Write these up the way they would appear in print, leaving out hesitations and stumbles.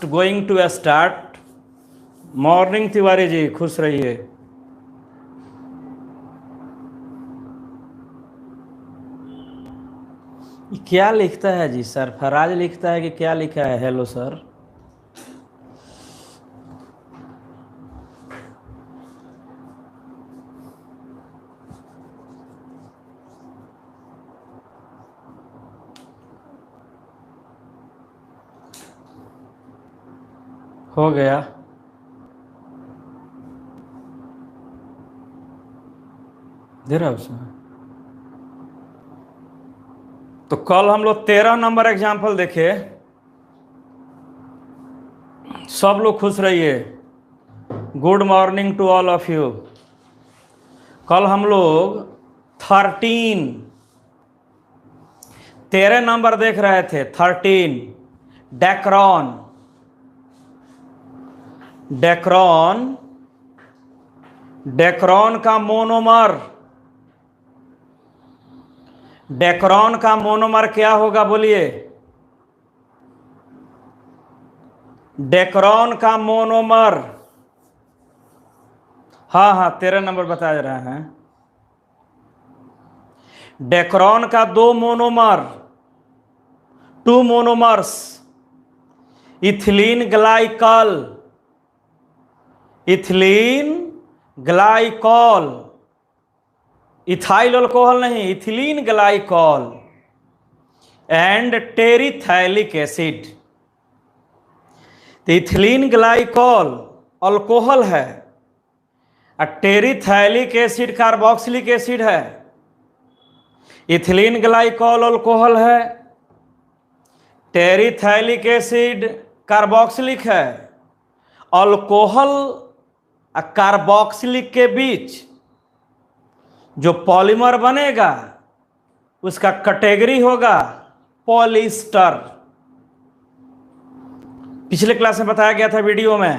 Going to start. Morning Tiwari ji, खुश रहिए। क्या लिखता है जी? सरफराज लिखता है कि क्या लिखा है? Hello sir. हो गया। दे रहा उसमें। तो कल हम लोग 13 नंबर एग्जाम्पल देखे। सब लोग खुश रहिए। Good morning to all of you. कल हम लोग 13 नंबर देख रहे थे। 13 डेक्रोन। डेक्रोन डेक्रोन का मोनोमर। डेक्रोन का मोनोमर क्या होगा बोलिए? डेक्रोन का मोनोमर। हाँ 13 नंबर बता रहे हैं। डेक्रोन का 2 monomer, 2 monomers. Ethylene glycol, ethylene glycol, ethyl alcohol नहीं, इथिलीन ग्लाइकॉल एंड टेरिथाइलिक एसिड। तो इथिलीन ग्लाइकॉल अल्कोहल है और टेरिथाइलिक एसिड कार्बोक्सिलिक एसिड है। इथिलीन ग्लाइकॉल अल्कोहल है, टेरिथाइलिक एसिड कार्बोक्सिलिक है। अल्कोहल और कार्बोक्सिलिक के बीच जो पॉलीमर बनेगा उसका कैटेगरी होगा पॉलिस्टर। पिछले क्लास में बताया गया था वीडियो में।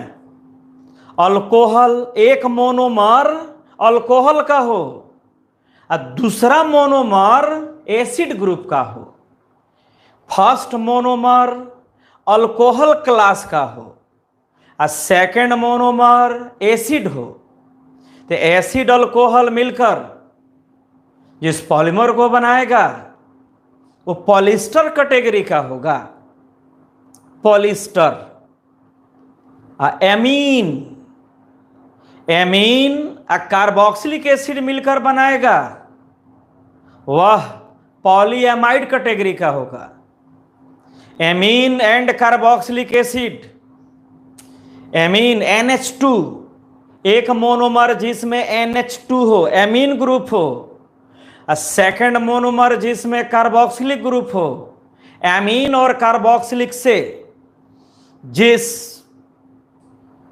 अल्कोहल एक मोनोमर अल्कोहल का हो और दूसरा मोनोमर एसिड ग्रुप का हो। फर्स्ट मोनोमर अल्कोहल क्लास का हो और सेकंड मोनोमर एसिड हो। तो एसिड अल्कोहल मिलकर जिस पॉलीमर को बनाएगा वो पॉलिस्टर कैटेगरी का होगा। पॉलिस्टर। एमीन और कार्बोक्सिलिक एसिड मिलकर बनाएगा वह पॉलीएमाइड कैटेगरी का होगा। Amine and carboxylic acid. Amine NH2, एक मोनोमर जिसमें NH2 हो, एमीन ग्रुप हो, और सेकंड मोनोमर जिसमें कार्बोक्सिलिक ग्रुप हो। एमीन और कार्बोक्सिलिक से जिस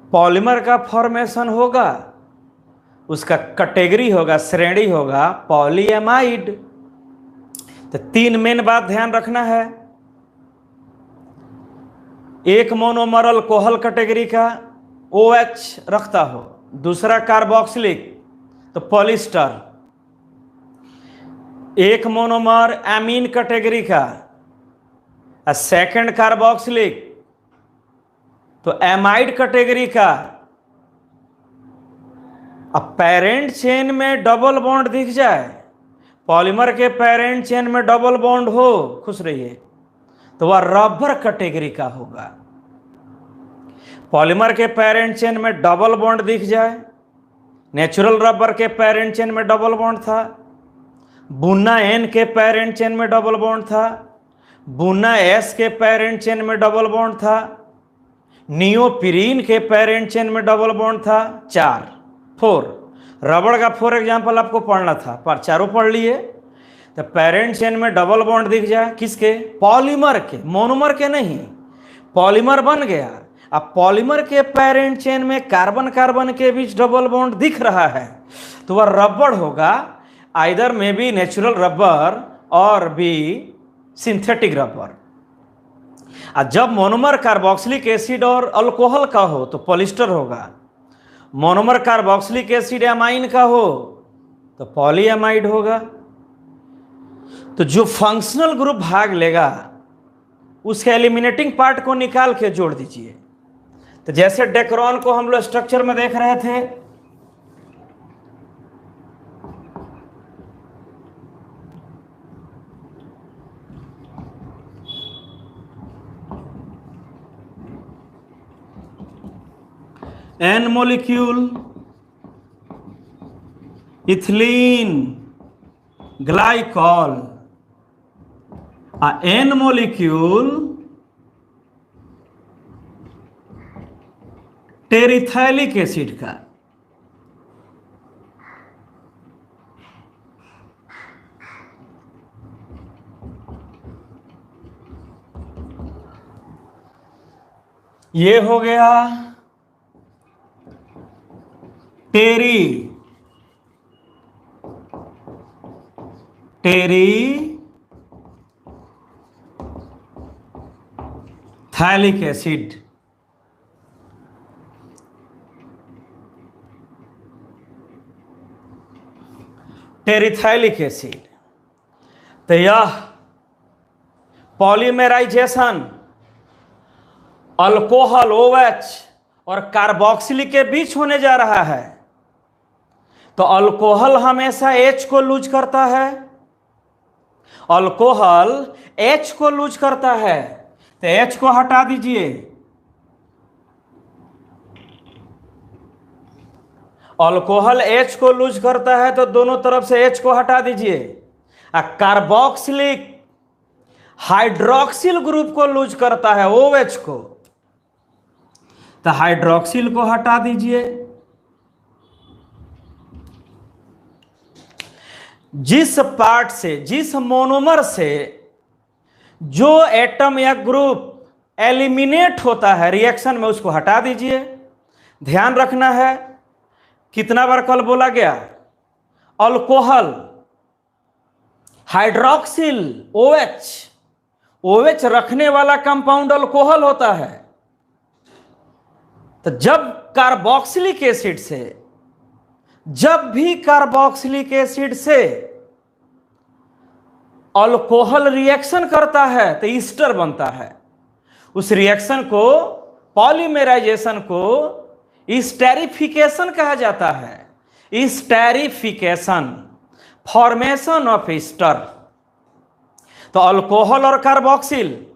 पॉलीमर का फॉर्मेशन होगा उसका कैटेगरी होगा, श्रेणी होगा पॉलीएमाइड। तो 3 मेन बात ध्यान रखना है। एक मोनोमर अल्कोहल कैटेगरी का OH रखता हो, दूसरा कार्बोक्सिलिक तो पॉलिस्टर। एक मोनोमर एमीन कैटेगरी का और सेकंड कार्बोक्सिलिक तो एमाइड कैटेगरी का। अब पेरेंट चेन में डबल बॉन्ड दिख जाए, पॉलीमर के पेरेंट चेन में डबल बॉन्ड हो, खुश रहिए, तो वह रबर कैटेगरी का होगा। पॉलीमर के पेरेंट चेन में डबल बॉन्ड दिख जाए, नेचुरल रबर के पेरेंट चेन में डबल बॉन्ड था, बुना N के पेरेंट चेन में डबल बॉन्ड था, बुना S के पेरेंट चेन में डबल बॉन्ड था, नियोप्रीन के पेरेंट चेन में डबल बॉन्ड था। 4 रबड़ का 4 एग्जाम्पल आपको पढ़ना था, पर चारों पढ़ लिए। तो पेरेंट चेन में डबल बॉन्ड दिख जाए, किसके? पॉलीमर के, मोनोमर के नहीं। पॉलीमर बन गया, अब पॉलीमर के पेरेंट चेन में कार्बन कार्बन के बीच डबल बॉन्ड दिख रहा है तो वह रबड़ होगा। आइदर में बी नेचुरल रबर और बी सिंथेटिक रबर। और जब मोनोमर कार्बोक्सिलिक एसिड और अल्कोहल का हो तो पॉलिस्टर होगा। मोनोमर कार्बोक्सिलिक एसिड एमाइन का हो तो पॉलीएमाइड होगा। तो जो फंक्शनल ग्रुप भाग लेगा उसके एलिमिनेटिंग पार्ट को निकाल के जोड़ दीजिए। तो जैसे डेक्रोन को हम लोग स्ट्रक्चर में देख रहे थे, N molecule ethylene glycol, N molecule terephthalic acid का। ये हो गया टेरिथैलिक एसिड। टेरिथैलिक एसिड, तो यह पॉलीमेराइजेशन अल्कोहल OH और कार्बोक्सिलिक के बीच होने जा रहा है। तो अल्कोहल हमेशा H को लूज करता है, अल्कोहल H को लूज करता है, तो H को हटा दीजिए। अल्कोहल H को लूज करता है तो दोनों तरफ से H को हटा दीजिए। कार्बोक्सिलिक हाइड्रोक्सिल ग्रुप को लूज करता है OH को, तो हाइड्रोक्सिल को हटा दीजिए। जिस पार्ट से, जिस मोनोमर से जो एटम या ग्रुप एलिमिनेट होता है रिएक्शन में, उसको हटा दीजिए। ध्यान रखना है, कितना बार कल बोला गया, अल्कोहल हाइड्रोक्सिल OH रखने वाला कंपाउंड अल्कोहल होता है। तो जब कार्बोक्सिलिक एसिड से, जब भी कार्बोक्सिलिक एसिड से अल्कोहल रिएक्शन करता है तो ईस्टर बनता है। उस रिएक्शन को, पॉलीमेराइजेशन को स्टेरिफिकेशन कहा जाता है। Esterification, formation of Easter. तो अल्कोहल और कार्बोक्सिल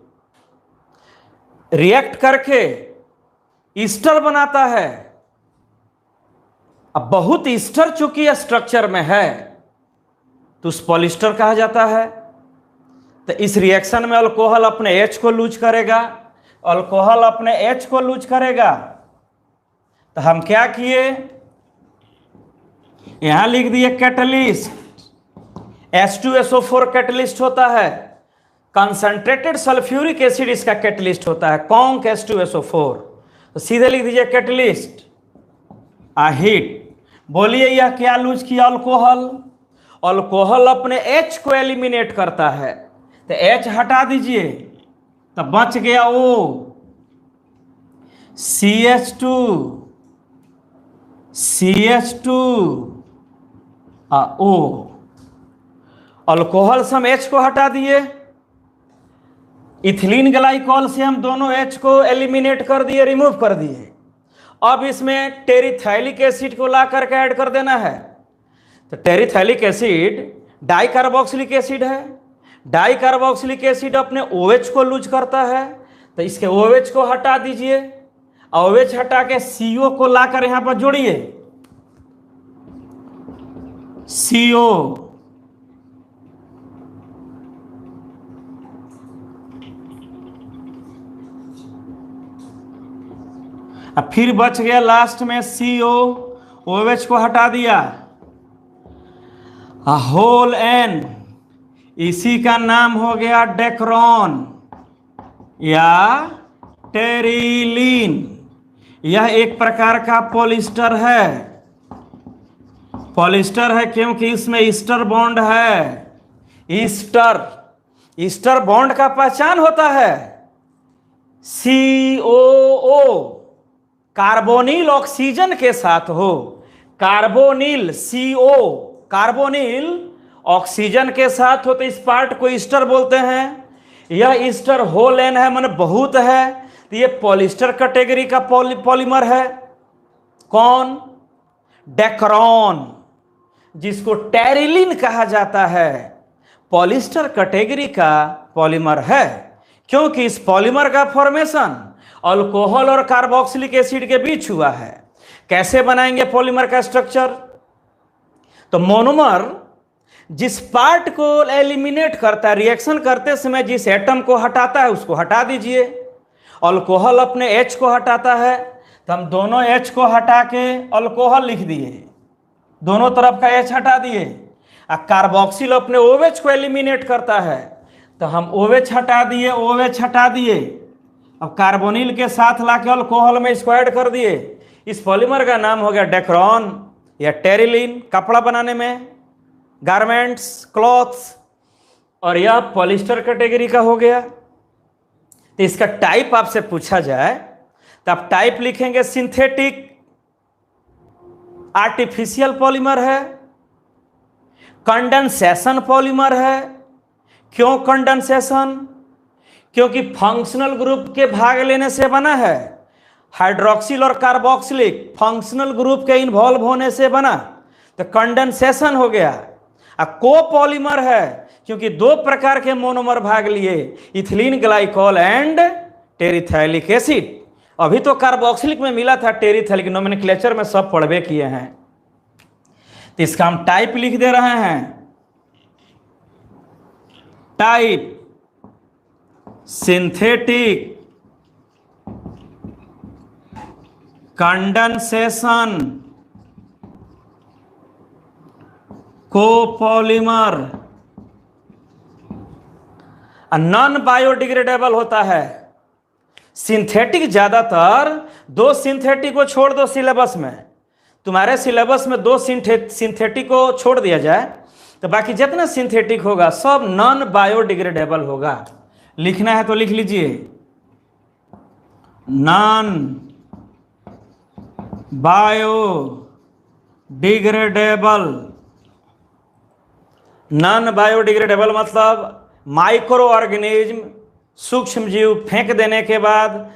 रिएक्ट करके ईस्टर बनाता है। अब बहुत ईस्टर चूंकि स्ट्रक्चर में है तो उस पॉलिस्टर कहा जाता है। तो इस रिएक्शन में अल्कोहल अपने H को लूज करेगा, अल्कोहल अपने H को लूज करेगा। तो हम क्या किए, यहां लिख दिए कैटलिस्ट, H2SO4 कैटलिस्ट होता है, कंसंट्रेटेड सल्फ्यूरिक एसिड इसका कैटलिस्ट होता है, कॉन्क H2SO4। तो सीधे लिख दीजिए कैटलिस्ट हीट। बोलिए यह क्या लूज किया, अल्कोहल। अल्कोहल अपने H को एलिमिनेट करता है, तो H हटा दीजिए, तब बच गया O, CH2 O। अल्कोहल से हम H को हटा दिए, इथिलीन ग्लाइकॉल से हम दोनों H को एलिमिनेट कर दिए, रिमूव कर दिए। अब इसमें टेरिथैलिक एसिड को ला करके ऐड कर देना है। तो टेरिथैलिक एसिड डाइकार्बोक्सिलिक एसिड है, डाइकार्बोक्सिलिक एसिड अपने OH को लूज करता है, तो इसके OH को हटा दीजिए, OH हटा के CO को लाकर यहां पर जोड़िए, CO। अब फिर बच गया लास्ट में CO, OH को हटा दिया, होल N, इसी का नाम हो गया डेक्रोन या टेरिलीन। यह एक प्रकार का पॉलिस्टर है, पॉलिस्टर है क्योंकि इसमें ईस्टर बॉन्ड है। ईस्टर बॉन्ड का पहचान होता है COO, कार्बोनिल ऑक्सीजन के साथ हो, कार्बोनिल CO, कार्बोनिल ऑक्सीजन के साथ हो तो इस पार्ट को ईस्टर बोलते हैं। यह ईस्टर होल एन है, माने बहुत है, तो ये पॉलिस्टर कैटेगरी का पॉलीमर है। कौन? डेक्रॉन, जिसको टेरिलिन कहा जाता है, पॉलिस्टर कैटेगरी का पॉलीमर है, क्योंकि इस पॉलीमर का फॉर्मेशन अल्कोहल और कार्बोक्सिलिक एसिड के बीच हुआ है। कैसे बनाएंगे पॉलीमर का स्ट्रक्चर? तो मोनोमर जिस पार्ट को एलिमिनेट करता है, रिएक्शन करते समय जिस एटम को हटाता है उसको हटा दीजिए। अल्कोहल अपने H को हटाता है, तो हम दोनों H को हटा के अल्कोहल लिख दिए, दोनों तरफ का H हटा दिए। कार्बोक्सिल अपने OH को एलिमिनेट करता है, तो हम OH हटा दिए, OH हटा दिए। अब कार्बोनिल के साथ लाके अल्कोहल में इसको ऐड कर दिए। इस पॉलीमर का नाम हो गया डेक्रॉन या टेरिलिन, कपड़ा बनाने में, गारमेंट्स, क्लॉथ्स। और यह पॉलिस्टर कैटेगरी का हो गया। तो इसका टाइप आपसे पूछा जाए तो आप टाइप लिखेंगे सिंथेटिक आर्टिफिशियल पॉलीमर है, कंडेंसेशन पॉलीमर है। क्यों कंडेंसेशन? क्योंकि फंक्शनल ग्रुप के भाग लेने से बना है। हाइड्रोक्सिल और कार्बोक्सिलिक फंक्शनल ग्रुप के इन्वॉल्व होने से बना, तो कंडेंसेशन हो गया। कोपॉलीमर है, क्योंकि दो प्रकार के मोनोमर भाग लिए, इथिलीन ग्लाइकोल एंड टेरिथाइलिक एसिड। अभी तो कार्बोक्सिलिक में मिला था टेरिथाइलिक, नोमेनक्लेचर में सब पढ़वे किए हैं। तो इसका हम टाइप लिख दे रहे हैं, type synthetic condensation copolymer. Non biodegradable होता है। सिंथेटिक ज्यादातर, दो सिंथेटिक को छोड़ दो सिलेबस में, तुम्हारे सिलेबस में दो सिंथेटिक को छोड़ दिया जाए तो बाकी जितना सिंथेटिक होगा सब नॉन बायोडिग्रेडेबल होगा। लिखना है तो लिख लीजिए, नॉन बायोडिग्रेडेबल। नॉन बायोडिग्रेडेबल मतलब माइक्रो ऑर्गेनिज्म, सूक्ष्म जीव फेंक देने के बाद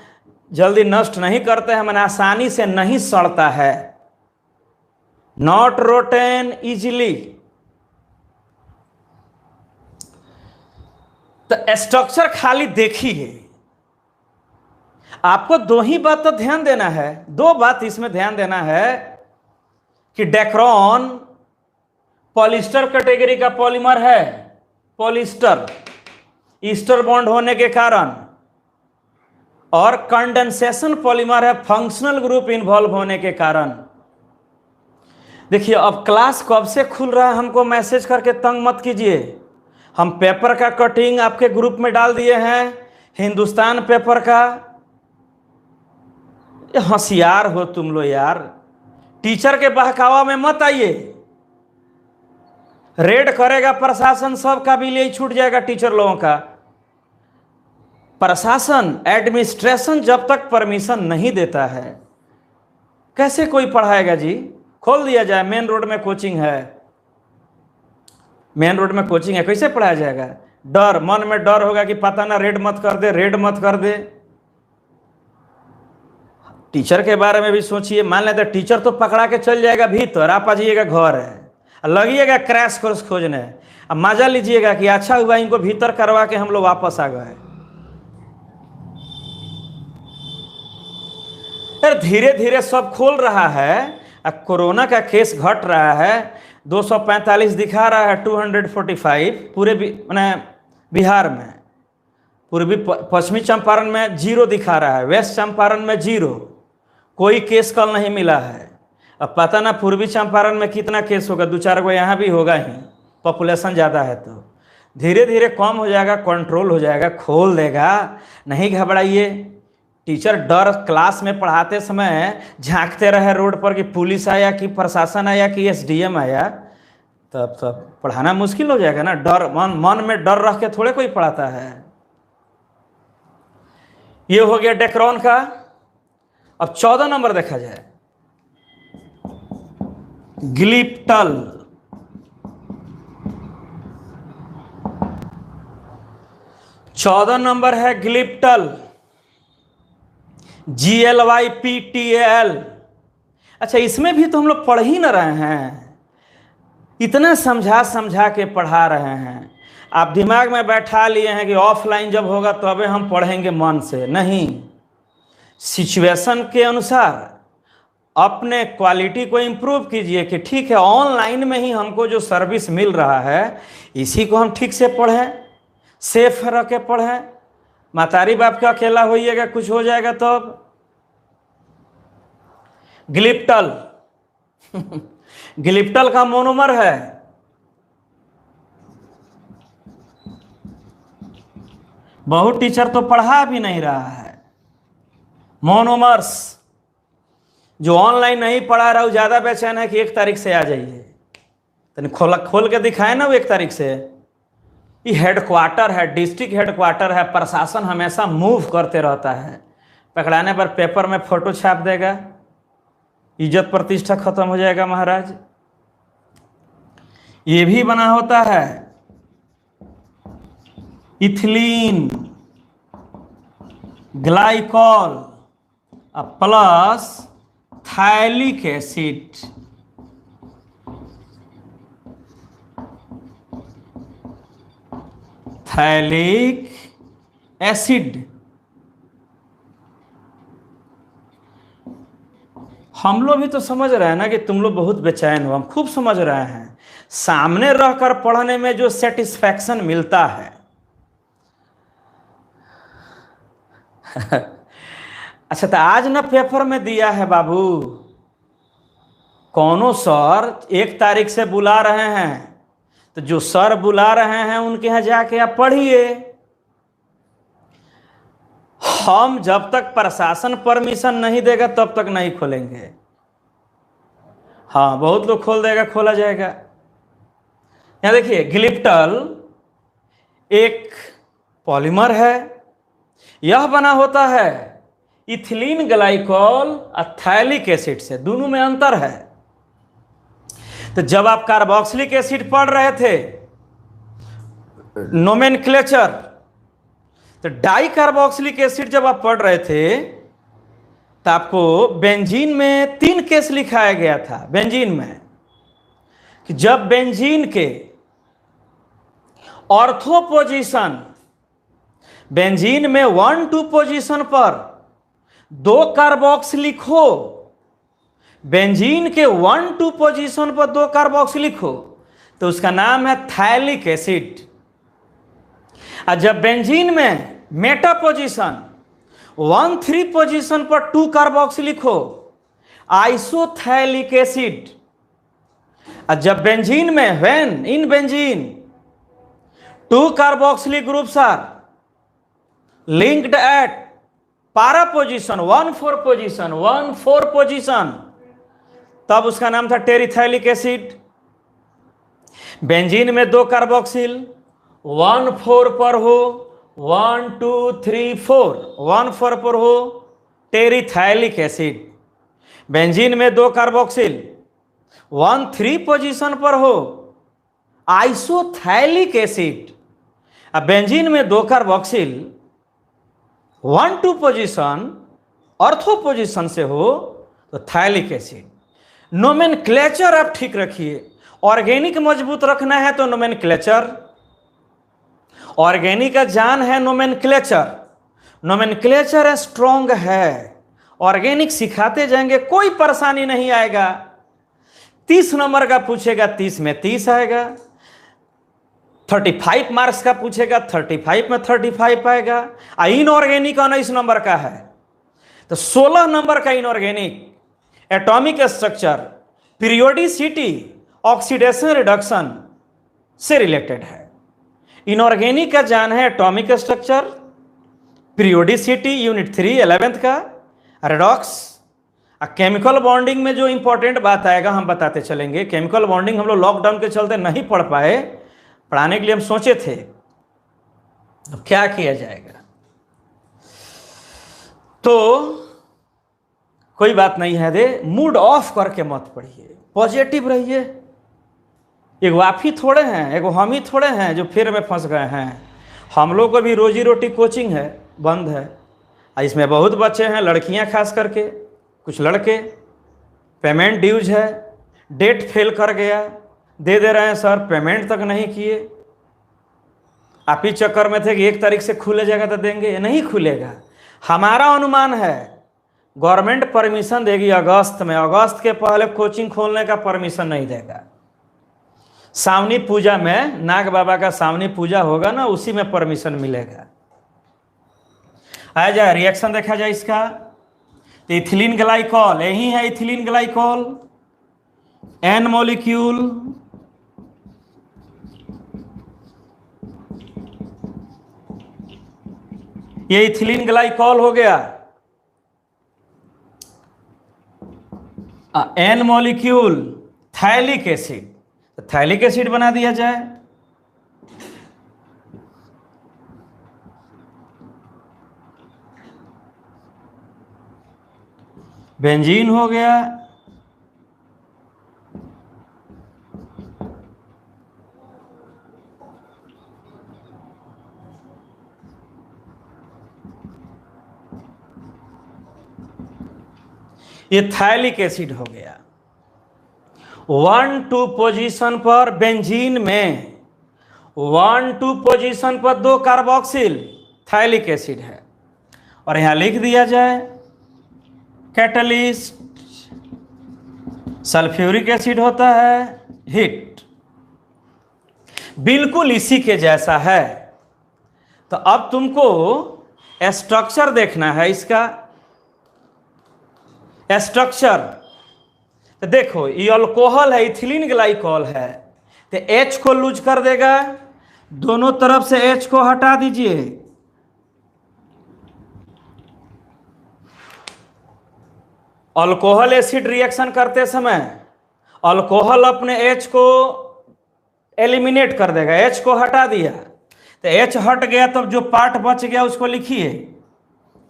जल्दी नष्ट नहीं करते हैं, मैंने आसानी से नहीं सड़ता है। Not rotten easily. तो स्ट्रक्चर खाली देखिए, आपको दो ही बात तो ध्यान देना है, दो बात इसमें ध्यान देना है कि डेक्रॉन पॉलिस्टर कैटेगरी का पॉलीमर है, पॉलिस्टर ईस्टर बॉन्ड होने के कारण, और कंडेंसेशन पॉलीमर है फंक्शनल ग्रुप इन्वॉल्व होने के कारण। देखिए अब क्लास कब से खुल रहा है, हमको मैसेज करके तंग मत कीजिए। हम पेपर का कटिंग आपके ग्रुप में डाल दिए हैं, हिंदुस्तान पेपर का। होशियार हो तुम लोग यार, टीचर के बहकावा में मत आइए। रेड करेगा प्रशासन, सबका बिल यही छूट जाएगा टीचर लोगों का। प्रशासन एडमिनिस्ट्रेशन जब तक परमिशन नहीं देता है कैसे कोई पढ़ाएगा जी। खोल दिया जाए, मेन रोड में कोचिंग है, मेन रोड में कोचिंग है, कैसे पढ़ाया जाएगा? डर, मन में डर होगा कि पता ना रेड मत कर दे, रेड मत कर दे। टीचर के बारे में भी सोचिए, मान लेते टीचर तो पकड़ा के चल जाएगा भीतर, आप आ जाइएगा घर है, लगिएगा क्रैश कोर्स खोजने, अब मजा लीजिएगा कि अच्छा हुआ इनको भीतर करवा के हम लोग वापस आ गए। धीरे धीरे सब खोल रहा है, कोरोना का केस घट रहा है, 245 दिखा रहा है, 245 पूरे बिहार में। पूर्वी पश्चिमी चंपारण में 0 दिखा रहा है, वेस्ट चंपारण में 0, कोई केस कल नहीं मिला है। अब पता ना पूर्वी चंपारण में कितना केस होगा, 2-4 गो यहाँ भी होगा ही, पॉपुलेशन ज़्यादा है। तो धीरे धीरे कम हो जाएगा, कंट्रोल हो जाएगा, खोल देगा, नहीं घबराइए। टीचर डर क्लास में पढ़ाते समय झांकते रहे रोड पर कि पुलिस आया कि प्रशासन आया कि एसडीएम आया, तब पढ़ाना मुश्किल हो जाएगा ना। डर मन में डर रख के थोड़े कोई पढ़ाता है। ये हो गया डेक्रॉन का। अब 14 नंबर देखा जाए, ग्लिप्टल। 14 नंबर है ग्लिप्टल, GLYPTAL। अच्छा, इसमें भी तो हम लोग पढ़ ही ना रहे हैं, इतना समझा समझा के पढ़ा रहे हैं। आप दिमाग में बैठा लिए हैं कि ऑफलाइन जब होगा तबे हम पढ़ेंगे मन से, नहीं। सिचुएशन के अनुसार अपने क्वालिटी को इम्प्रूव कीजिए कि ठीक है, ऑनलाइन में ही हमको जो सर्विस मिल रहा है इसी को हम ठीक से पढ़ें, सेफ रह के पढ़ें। मातारी बाप का अकेला होइएगा, कुछ हो जाएगा तो ग्लिप्टल ग्लिप्टल का मोनोमर है बहुत टीचर तो पढ़ा भी नहीं रहा है। मोनोमर्स जो ऑनलाइन नहीं पढ़ा रहा, वो ज़्यादा बेचैन है कि 1 तारीख से आ जाइए। तो खोल के दिखाए ना वो 1 तारीख से। ये हेडक्वार्टर है, डिस्ट्रिक्ट हेडक्वार्टर है, प्रशासन हमेशा मूव करते रहता है। पकड़ाने पर पेपर में फोटो छाप देगा, इज्जत प्रतिष्ठा खत्म हो जाएगा महाराज। ये भी बना होता है ethylene glycol plus phthalic acid. Phthalic acid हम लोग भी तो समझ रहे हैं ना कि तुम लोग बहुत बेचैन हो, हम खूब समझ रहे हैं। सामने रहकर पढ़ने में जो सेटिस्फैक्शन मिलता है अच्छा, तो आज ना पेपर में दिया है बाबू, कौनो सर 1 तारीख से बुला रहे हैं, तो जो सर बुला रहे हैं उनके यहाँ जाके आप पढ़िए। हम जब तक प्रशासन परमिशन नहीं देगा तब तक नहीं खोलेंगे। हाँ, बहुत लोग खोल देगा, खोला जाएगा। यहां देखिए, ग्लिप्टल एक पॉलीमर है, यह बना होता है इथिलीन ग्लाइकॉल और थायलिक एसिड से। दोनों में अंतर है। तो जब आप कार्बोक्सिलिक एसिड पढ़ रहे थे नोमेनक्लेचर, तो डाई कार्बोक्सिलिक एसिड जब आप पढ़ रहे थे तो आपको बेंजीन में 3 केस लिखाया गया था। बेंजीन में कि जब बेंजीन के ऑर्थो पोजीशन, बेंजीन में 1-2 पोजीशन पर 2 कार्बोक्सिलिक हो, बेंजीन के 1-2 पोजीशन पर 2 कार्बोक्सिलिक हो, तो उसका नाम है थायलिक एसिड। और जब बेंजीन में मेटा पोजीशन 1-3 पोजीशन पर 2 कार्बोक्सिलिक हो, आइसोथैलिक एसिड। और जब बेंजीन में when in benzene 2 carboxylic groups are linked at para position 1-4 position, तब उसका नाम था टेरिथाइलिक एसिड। बेंजीन में 2 कार्बोक्सिल 1-4 पर हो, 1-2-3-4 1-4 पर हो, टेरिथाइलिक एसिड। बेंजीन में 2 कार्बोक्सिल 1-3 पोजीशन पर हो, आइसोथैलिक एसिड। अब बेंजीन में 2 कार्बोक्सिल 1-2 पोजीशन ऑर्थो पोजीशन से हो तो थायलिक एसिड। नोमेनक्लेचर आप ठीक रखिए। ऑर्गेनिक मजबूत रखना है तो नोमेनक्लेचर, ऑर्गेनिक का जान है नोमेनक्लेचर। नोमेनक्लेचर स्ट्रॉन्ग है, ऑर्गेनिक सिखाते जाएंगे, कोई परेशानी नहीं आएगा। 30 नंबर का पूछेगा 30 में 30 आएगा, 35 मार्क्स का पूछेगा 35 में 35 आएगा। इनऑर्गेनिक 19 नंबर का है, तो 16 नंबर का inorganic atomic structure, periodicity, oxidation reduction से रिलेटेड है। इनऑर्गेनिक का जान है atomic structure, periodicity unit 3 11th का, रेडॉक्स। केमिकल बॉन्डिंग में जो इंपॉर्टेंट बात आएगा हम बताते चलेंगे। केमिकल बॉन्डिंग हम लोग लॉकडाउन के चलते नहीं पढ़ पाए, पढ़ाने के लिए हम सोचे थे, अब क्या किया जाएगा। तो कोई बात नहीं है, दे मूड ऑफ करके मत पढ़िए, पॉजिटिव रहिए। एगो आप ही थोड़े हैं, एगो हम ही थोड़े हैं जो फिर में फंस गए हैं। हम लोग को भी रोजी रोटी कोचिंग है, बंद है। इसमें बहुत बच्चे हैं, लड़कियां खास करके, कुछ लड़के। पेमेंट ड्यूज है, डेट फेल कर गया, दे रहे हैं सर, पेमेंट तक नहीं किए। आप ही चक्कर में थे कि 1 तारीख से खुले जाएगा तो देंगे, ये नहीं खुलेगा। हमारा अनुमान है गवर्नमेंट परमिशन देगी अगस्त में, अगस्त के पहले कोचिंग खोलने का परमिशन नहीं देगा। सावनी पूजा में, नाग बाबा का सावनी पूजा होगा ना, उसी में परमिशन मिलेगा। आ जाए रिएक्शन देखा जाए इसका। तो इथिलीन ग्लाइकॉल, यही है इथिलीन ग्लाइकॉल, एन मॉलिक्यूल, ये इथिलीन ग्लाइकॉल हो गया। एन मॉलिक्यूल थैलिक एसिड, तो थैलिक एसिड बना दिया जाए। बेंजीन हो गया। ये थैलिक एसिड हो गया। 1-2 पोजीशन पर बेंजीन में 1-2 पोजीशन पर 2 कार्बोक्सिल थैलिक एसिड है। और यहां लिख दिया जाए कैटलिस्ट, सल्फ्यूरिक एसिड होता है हिट, बिल्कुल इसी के जैसा है। तो अब तुमको स्ट्रक्चर देखना है इसका। स्ट्रक्चर तो देखो, ये अल्कोहल है, इथिलीन ग्लाइकॉल है, तो H को लूज कर देगा, दोनों तरफ से H को हटा दीजिए। अल्कोहल एसिड रिएक्शन करते समय अल्कोहल अपने H को एलिमिनेट कर देगा, H को हटा दिया, तो H हट गया, तब जो पार्ट बच गया उसको लिखिए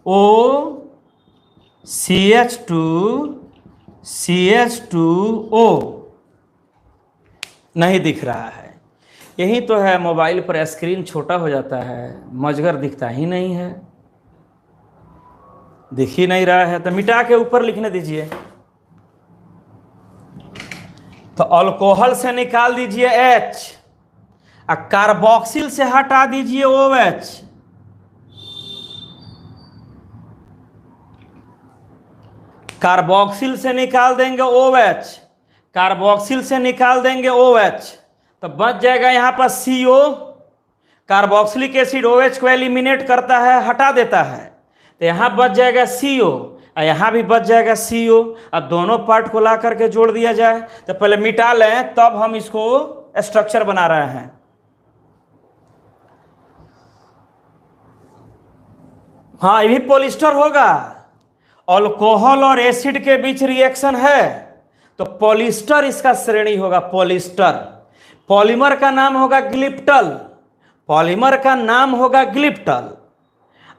OCH2CH2O। नहीं दिख रहा है, यही तो है, मोबाइल पर स्क्रीन छोटा हो जाता है, मजगर दिखता ही नहीं है, दिख ही नहीं रहा है, तो मिटा के ऊपर लिखने दीजिए। तो अल्कोहल से निकाल दीजिए H, और कार्बोक्सिल से हटा दीजिए OH। कार्बोक्सिल से निकाल देंगे OH, कार्बोक्सिल से निकाल देंगे OH, तो बच जाएगा यहां पर CO। कार्बोक्सिलिक एसिड OH को एलिमिनेट करता है, हटा देता है, तो यहां बच जाएगा CO, और यहां भी बच जाएगा CO। अब दोनों पार्ट को ला करके जोड़ दिया जाए, तो पहले मिटा लें, तब हम इसको स्ट्रक्चर बना रहे हैं। हाँ, ये भी पॉलिस्टर होगा। अल्कोहल और एसिड के बीच रिएक्शन है, तो पॉलिस्टर इसका श्रेणी होगा, पॉलिस्टर। पॉलीमर का नाम होगा ग्लिप्टल, पॉलीमर का नाम होगा ग्लिप्टल।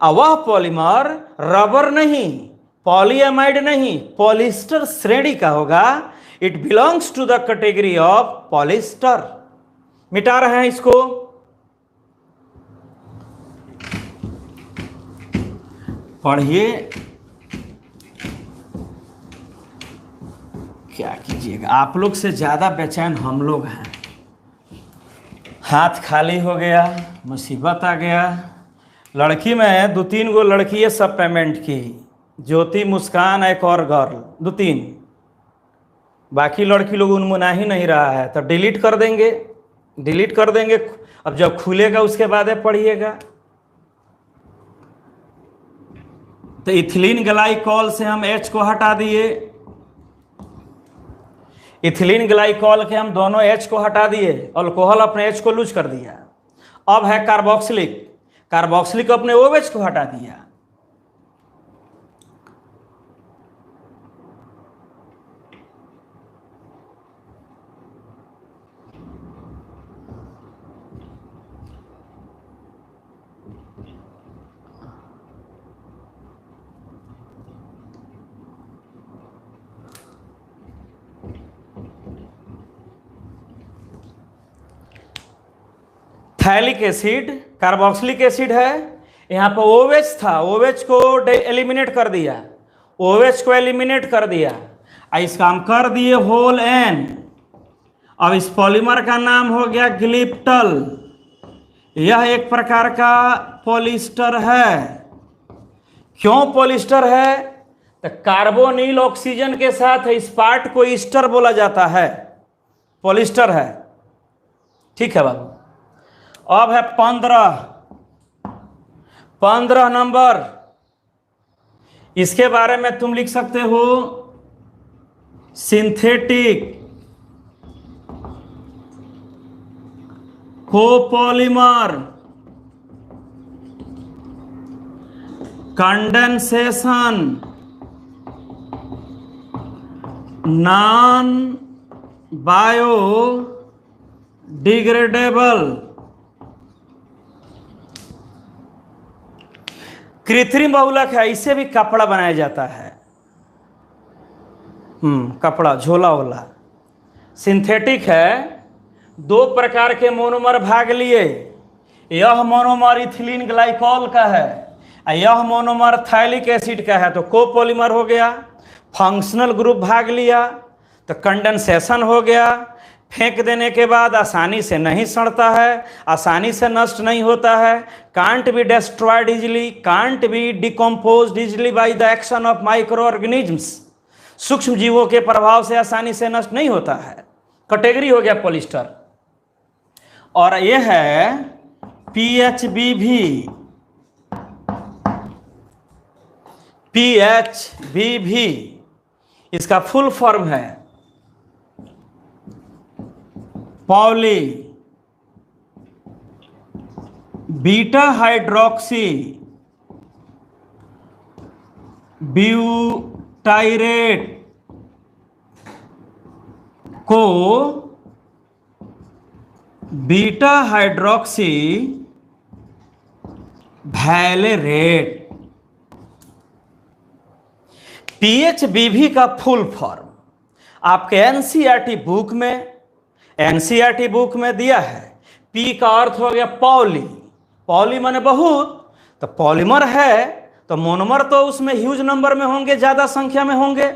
और वह पॉलीमर रबर नहीं, पॉलीएमाइड नहीं, पॉलिस्टर श्रेणी का होगा। It belongs to the category of polyester. मिटा रहे हैं इसको। पढ़िए, क्या कीजिएगा, आप लोग से ज्यादा बेचैन हम लोग हैं। हाथ खाली हो गया, मुसीबत आ गया। लड़की में 2-3 गो लड़की है सब पेमेंट की, ज्योति, मुस्कान, एक और गर्ल, 2-3। बाकी लड़की लोग उनमुना ही नहीं रहा है, तो डिलीट कर देंगे, डिलीट कर देंगे। अब जब खुलेगा उसके बाद पढ़िएगा। तो इथिलीन ग्लाइकॉल से हम H को हटा दिए, इथिलीन ग्लाइकॉल के हम दोनों H को हटा दिए, अल्कोहल अपने H को लूज कर दिया। अब है कार्बोक्सिलिक, कार्बोक्सिलिक अपने OH को हटा दिया। इथाइलिक एसिड, कार्बोक्सिलिक एसिड है, यहाँ पर OH था, OH को एलिमिनेट कर दिया, OH को एलिमिनेट कर दिया, इसका हम कर दिए होल N। अब इस पॉलीमर का नाम हो गया ग्लिप्टल। यह एक प्रकार का पॉलिस्टर है। क्यों पॉलिस्टर है? तो कार्बोनिल ऑक्सीजन के साथ इस पार्ट को ईस्टर बोला जाता है, पॉलिस्टर है। ठीक है बाबू। अब है 15 नंबर, इसके बारे में तुम लिख सकते हो synthetic copolymer condensation non biodegradable. कृत्रिम बहुलक है, इससे भी कपड़ा बनाया जाता है। कपड़ा, झोला वोला। सिंथेटिक है, 2 प्रकार के मोनोमर भाग लिए। यह मोनोमर इथिलीन ग्लाइकॉल का है, यह मोनोमर थाइलिक एसिड का है, तो कोपॉलीमर हो गया। फंक्शनल ग्रुप भाग लिया तो कंडेंसेशन हो गया। फेंक देने के बाद आसानी से नहीं सड़ता है, आसानी से नष्ट नहीं होता है, can't be destroyed easily, can't be decomposed easily by the action of micro organisms. सूक्ष्म जीवों के प्रभाव से आसानी से नष्ट नहीं होता है। कैटेगरी हो गया पॉलिस्टर। और यह है PHBV। PHBV इसका फुल फॉर्म है पॉली बीटा हाइड्रोक्सी ब्यूटाइरेट को बीटा हाइड्रोक्सी वैलेरेट। PHBV का फुल फॉर्म आपके एनसीईआरटी बुक में दिया है। P का अर्थ हो गया पॉली, पॉली माने बहुत, तो पॉलीमर है तो मोनोमर तो उसमें ह्यूज नंबर में होंगे, ज्यादा संख्या में होंगे।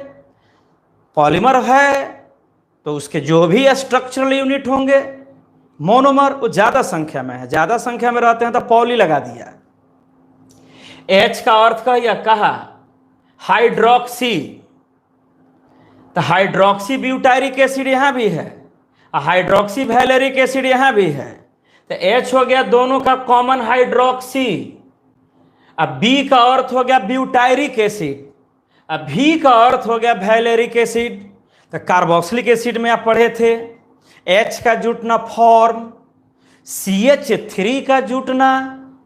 पॉलीमर है तो उसके जो भी स्ट्रक्चरल यूनिट होंगे मोनोमर वो ज्यादा संख्या में है, ज्यादा संख्या में रहते हैं तो पॉली लगा दिया। H का अर्थ का यह कहा हाइड्रोक्सी, तो हाइड्रोक्सी ब्यूटारिक एसिड यहां भी है, हाइड्रोक्सी वैलेरिक एसिड यहां भी है, तो H हो गया दोनों का कॉमन हाइड्रोक्सी। अब B का अर्थ हो गया ब्यूटायरिक एसिड, अब V का अर्थ हो गया वैलेरिक एसिड। तो कार्बोक्सिलिक एसिड में आप पढ़े थे H का जुटना फॉर्म, CH3 का जुटना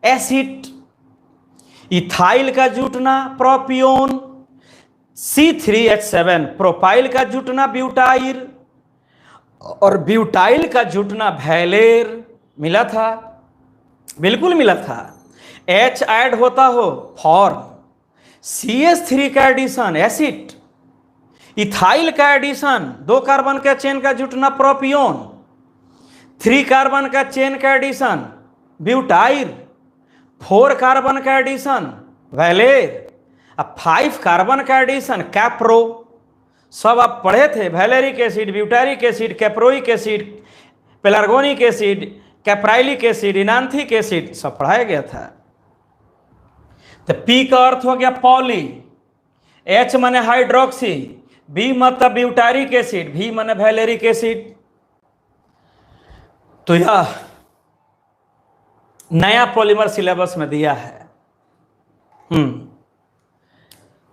एसिड, इथाइल का जुटना प्रोपियोन, C3H7 प्रोपाइल का जुटना ब्यूटाइल, और ब्यूटाइल का जुटना वैलेर। मिला था, बिल्कुल मिला था। H ऐड होता हो फॉर्म, CH3 का एडिशन एसिड, इथाइल का एडिशन 2 कार्बन का चेन का जुटना प्रोपियोन, 3 कार्बन का चेन का एडिशन ब्यूटाइल, 4 कार्बन का एडिशन वैलेर, अब 5 कार्बन का एडिशन कैप्रो। सब आप पढ़े थे, valeric acid, butyric acid, caproic acid, pelargonic acid, caprylic acid, enanthic acid, सब पढ़ाया गया था। तो P का अर्थ हो गया पॉली, H माने हाइड्रोक्सी, B मतलब ब्यूटारिक एसिड, V माने वैलेरिक एसिड। तो यह नया पॉलीमर सिलेबस में दिया है।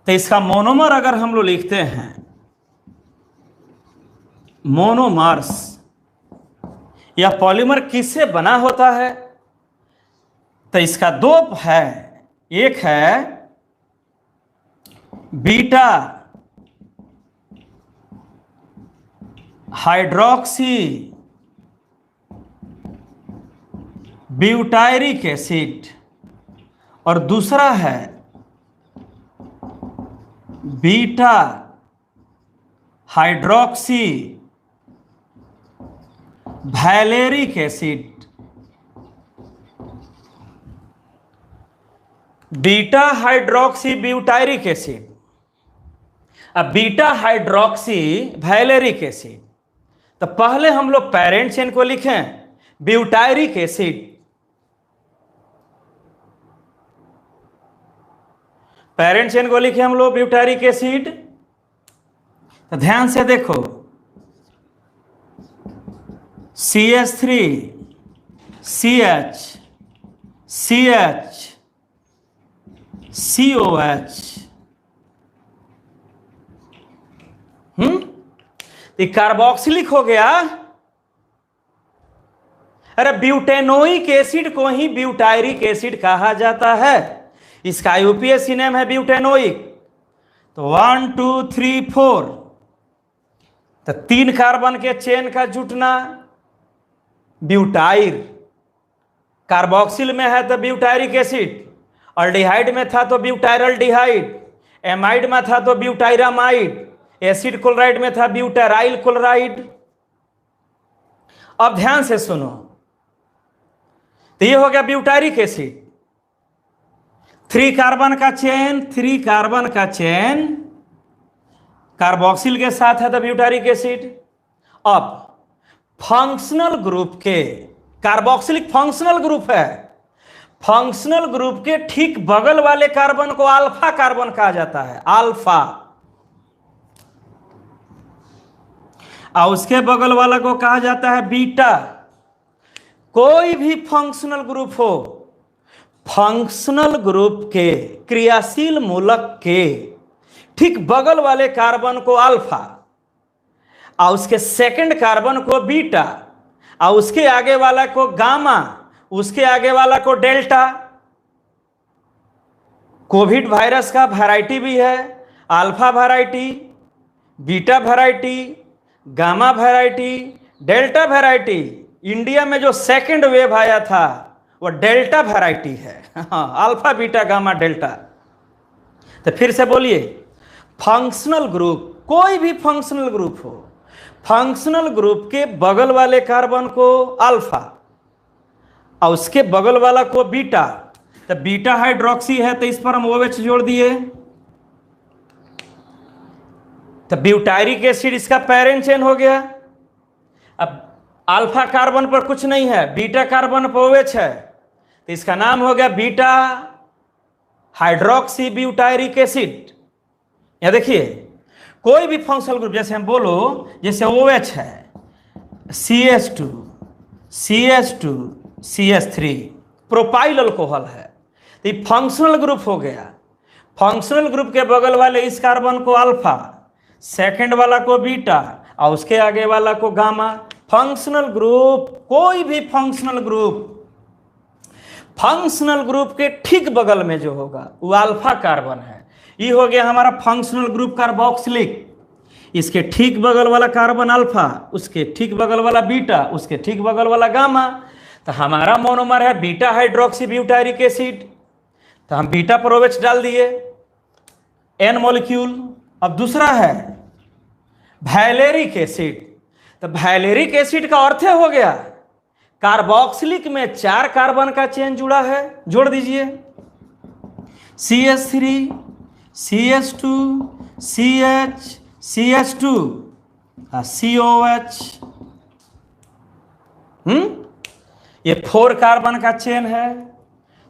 तो इसका मोनोमर अगर हम लोग लिखते हैं, मोनोमर्स, यह पॉलीमर किससे बना होता है? तो इसका 2 है, एक है बीटा हाइड्रोक्सी ब्यूटायरिक एसिड और दूसरा है beta hydroxy valeric acid. Beta hydroxy butyric acid. अब बीटा हाइड्रोक्सी वैलेरिक एसिड, तो पहले हम लोग पेरेंट चेन को लिखें ब्यूटायरिक एसिड। पेरेंट चेन को लिखे हम लोग ब्यूटायरिक एसिड। तो ध्यान से देखो, CH3 CH CH COH, ये कार्बोक्सिलिक हो गया। अरे ब्यूटेनोइक एसिड को ही ब्यूटायरिक एसिड कहा जाता है, इसका यूपीएससी नेम है ब्यूटेनोइक। तो 1 2 3 4, तो 3 कार्बन के चेन का जुटना ब्यूटाइर। कार्बोक्सिल में है तो ब्यूटायरिक एसिड, अल्डिहाइड में था तो ब्यूटायरल्डिहाइड, एमाइड में था तो ब्यूटायरामाइड, एसिड क्लोराइड में था ब्यूटाराइल क्लोराइड। अब ध्यान से सुनो, तो ये हो गया ब्यूटायरिक एसिड। 3 कार्बन का चेन, 3 कार्बन का चेन कार्बोक्सिल के साथ है तो ब्यूटायरिक एसिड। अब फंक्शनल ग्रुप के, कार्बोक्सिलिक फंक्शनल ग्रुप है, फंक्शनल ग्रुप के ठीक बगल वाले कार्बन को अल्फा कार्बन कहा जाता है, अल्फा। और उसके बगल वाला को कहा जाता है बीटा। कोई भी फंक्शनल ग्रुप हो, फंक्शनल ग्रुप के क्रियाशील मूलक के ठीक बगल वाले कार्बन को अल्फा, और उसके सेकंड कार्बन को बीटा, और उसके आगे वाला को गामा, उसके आगे वाला को डेल्टा। कोविड वायरस का वैरायटी भी है, alpha variety, beta variety, gamma variety, delta variety. India में जो सेकंड वेव आया था वो डेल्टा वैरायटी है। हाँ, अल्फा बीटा गामा डेल्टा। तो फिर से बोलिए, फंक्शनल ग्रुप, कोई भी फंक्शनल ग्रुप हो, फंक्शनल ग्रुप के बगल वाले कार्बन को अल्फा और उसके बगल वाला को बीटा। तो बीटा हाइड्रोक्सी है तो इस पर हम OH जोड़ दिए, तो ब्यूटायरिक एसिड इसका पेरेंट चेन हो गया। अब अल्फा कार्बन पर कुछ नहीं है, बीटा कार्बन पर OH है, तो इसका नाम हो गया बीटा हाइड्रोक्सी ब्यूटायरिक एसिड। या देखिए, कोई भी फंक्शनल ग्रुप, जैसे हम बोलो, जैसे OH है, CH2 CH2 CH3 propyl alcohol है, तो ये फंक्शनल ग्रुप हो गया। फंक्शनल ग्रुप के बगल वाले इस कार्बन को अल्फा, सेकंड वाला को बीटा, और उसके आगे वाला को गामा। फंक्शनल ग्रुप, कोई भी फंक्शनल ग्रुप, फंक्शनल ग्रुप के ठीक बगल में जो होगा वो अल्फा कार्बन है। ये हो गया हमारा फंक्शनल ग्रुप कार्बोक्सिलिक। इसके ठीक बगल वाला कार्बन अल्फा, उसके ठीक बगल वाला बीटा, उसके ठीक बगल वाला गामा। तो हमारा मोनोमर है बीटा हाइड्रोक्सी ब्यूटायरिक एसिड, तो हम बीटा पर OH डाल दिए, N मॉलिक्यूल। अब दूसरा है वैलेरिक एसिड। तो वैलेरिक एसिड का अर्थ हो गया कार्बोक्सिलिक में 4 कार्बन का चेन जुड़ा है, जोड़ दीजिए, CH3 CH2 CH CH2 COH। ये 4 कार्बन का चेन है।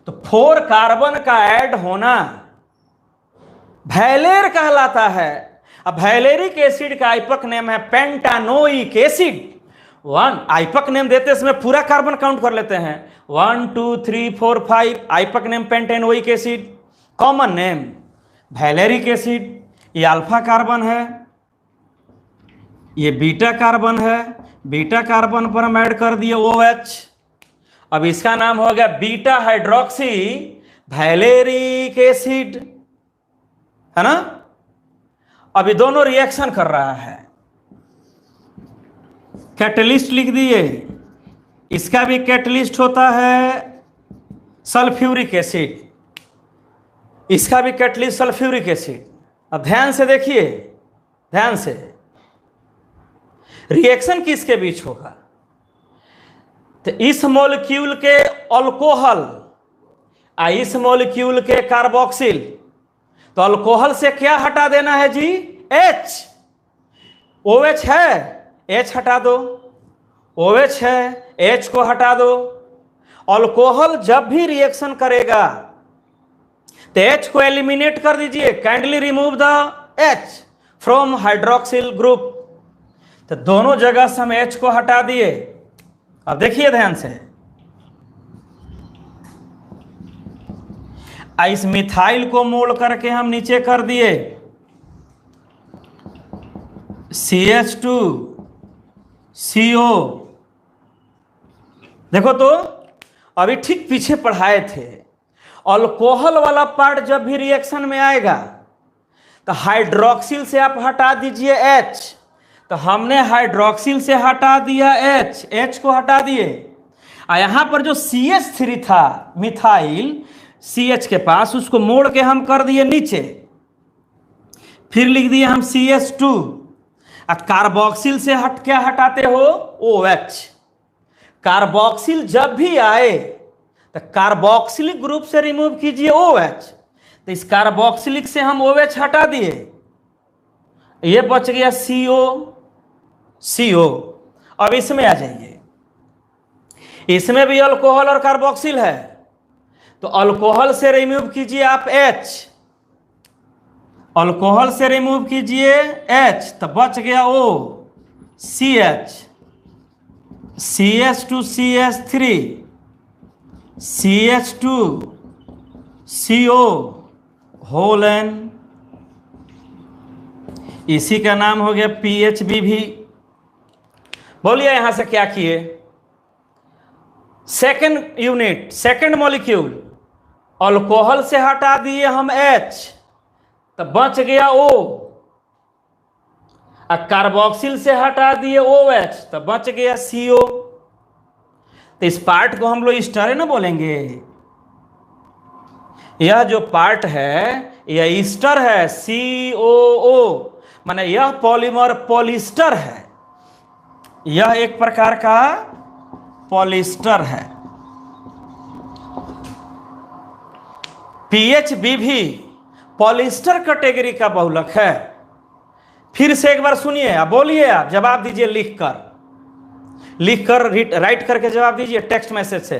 तो 4 कार्बन का ऐड होना वैलेर कहलाता है। अब वैलेरिक एसिड का आइपक नेम है पेंटानोइक एसिड। 1 आइपक नेम देते समय पूरा कार्बन काउंट कर लेते हैं, 1 2 3 4 5। IUPAC name pentanoic acid, common name valeric acid. ये अल्फा कार्बन है, ये बीटा कार्बन है, बीटा कार्बन पर हम ऐड कर दिए OH। अब इसका नाम हो गया बीटा हाइड्रोक्सी वैलेरिक एसिड, है ना। अभी दोनों रिएक्शन कर रहा है, कैटलिस्ट लिख दिए। इसका भी कैटलिस्ट होता है सल्फ्यूरिक एसिड, इसका भी कैटलिस्ट सल्फ्यूरिक एसिड। अब ध्यान से देखिए, ध्यान से, रिएक्शन किसके बीच होगा? तो इस मॉलिक्यूल के अल्कोहल इस मॉलिक्यूल के कार्बोक्सिल, तो अल्कोहल से क्या हटा देना है जी? H। OH है, H हटा दो। OH है, H को हटा दो। अल्कोहल जब भी रिएक्शन करेगा तो H को एलिमिनेट कर दीजिए। Kindly remove the H from hydroxyl group. तो दोनों जगह से हम H को हटा दिए। अब देखिए ध्यान से, इस मिथाइल को मोड़ करके हम नीचे कर दिए CH2CO। देखो तो अभी ठीक पीछे पढ़ाए थे, अल्कोहल वाला पार्ट जब भी रिएक्शन में आएगा तो हाइड्रोक्सिल से आप हटा दीजिए H। तो हमने हाइड्रोक्सिल से हटा दिया H को हटा दिए। और यहां पर जो CH3 था मिथाइल CH के पास, उसको मोड़ के हम कर दिए नीचे। फिर लिख दिए हम CH2। अब कार्बोक्सिल से क्या हटाते हो? OH। कार्बोक्सिल जब भी आए तो कार्बोक्सिलिक ग्रुप से रिमूव कीजिए OH। तो इस कार्बोक्सिलिक से हम OH हटा दिए, ये बच गया CO। अब इसमें आ जाइए, इसमें भी अल्कोहल और कार्बोक्सिल है, तो अल्कोहल से रिमूव कीजिए आप H। अल्कोहल से रिमूव कीजिए H, तो बच गया O, CH, CH2CH3, CH2CO whole N। इसी का नाम हो गया PHB भी। बोलिए यहां से क्या किए? Second unit, second molecule, alcohol से हटा दिए हम H, तो बच गया O। कार्बोक्सिल से हटा दिए OH, तो बच गया CO। तो इस पार्ट को हम लोग ईस्टर ना बोलेंगे। यह जो पार्ट है यह ईस्टर है, COO, माने यह पॉलीमर पॉलिस्टर है। यह एक प्रकार का पॉलिस्टर है। PHB भी पॉलिस्टर कैटेगरी का बहुलक है। फिर से एक बार सुनिए, आप बोलिए, आप जवाब दीजिए लिखकर राइट करके जवाब दीजिए टेक्स्ट मैसेज से।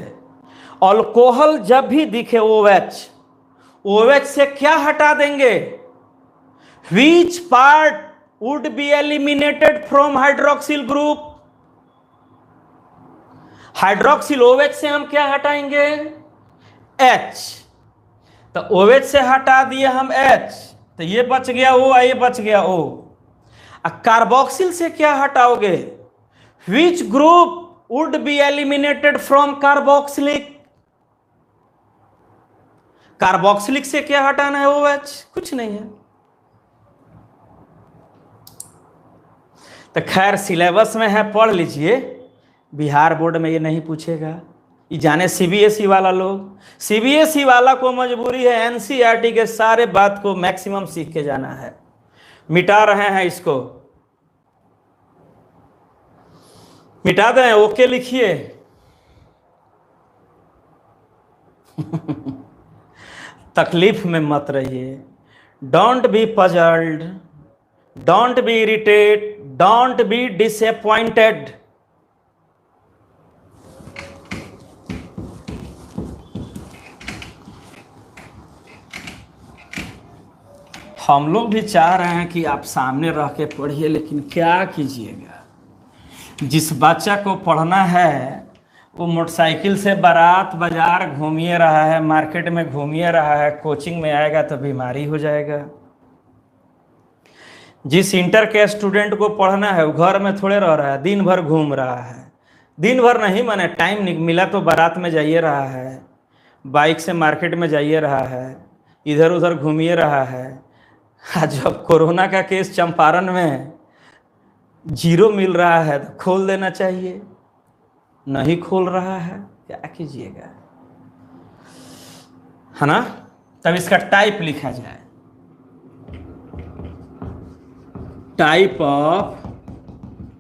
अल्कोहल जब भी दिखे OH से क्या हटा देंगे? Which part would be eliminated from hydroxyl group? Hydroxyl OH से हम क्या हटाएंगे? H। तो OH से हटा दिए हम H, तो ये बच गया O, ये बच गया O। कार्बोक्सिल से क्या हटाओगे? Which group would be eliminated from carboxylic? Carboxylic से क्या हटाना है? OH। कुछ नहीं है। तो खैर सिलेबस में है, पढ़ लीजिए। बिहार बोर्ड में ये नहीं पूछेगा, ये जाने CBSE वाला लोग। CBSE वाला को मजबूरी है NCERT के सारे बात को मैक्सिमम सीख के जाना है। मिटा रहे हैं इसको, मिटा दें। ओके लिखिए। तकलीफ में मत रहिए। Don't be puzzled, don't be irritate, don't be disappointed. हम लोग भी चाह रहे हैं कि आप सामने रह के पढ़िए, लेकिन क्या कीजिएगा, जिस बच्चा को पढ़ना है वो मोटरसाइकिल से बारात बाजार घूमिए रहा है, मार्केट में घूमिए रहा है, कोचिंग में आएगा तो बीमारी हो जाएगा। जिस इंटर के स्टूडेंट को पढ़ना है वो घर में थोड़े रह रहा है, दिन भर घूम रहा है। दिन भर नहीं, माने टाइम मिला तो बारात में जाइए रहा है, बाइक से मार्केट में जाइए रहा है, इधर उधर घूमिए रहा है। जब कोरोना का केस चंपारण में 0 मिल रहा है तो खोल देना चाहिए, नहीं खोल रहा है, क्या कीजिएगा, है ना। तब इसका टाइप लिखा जाए, टाइप ऑफ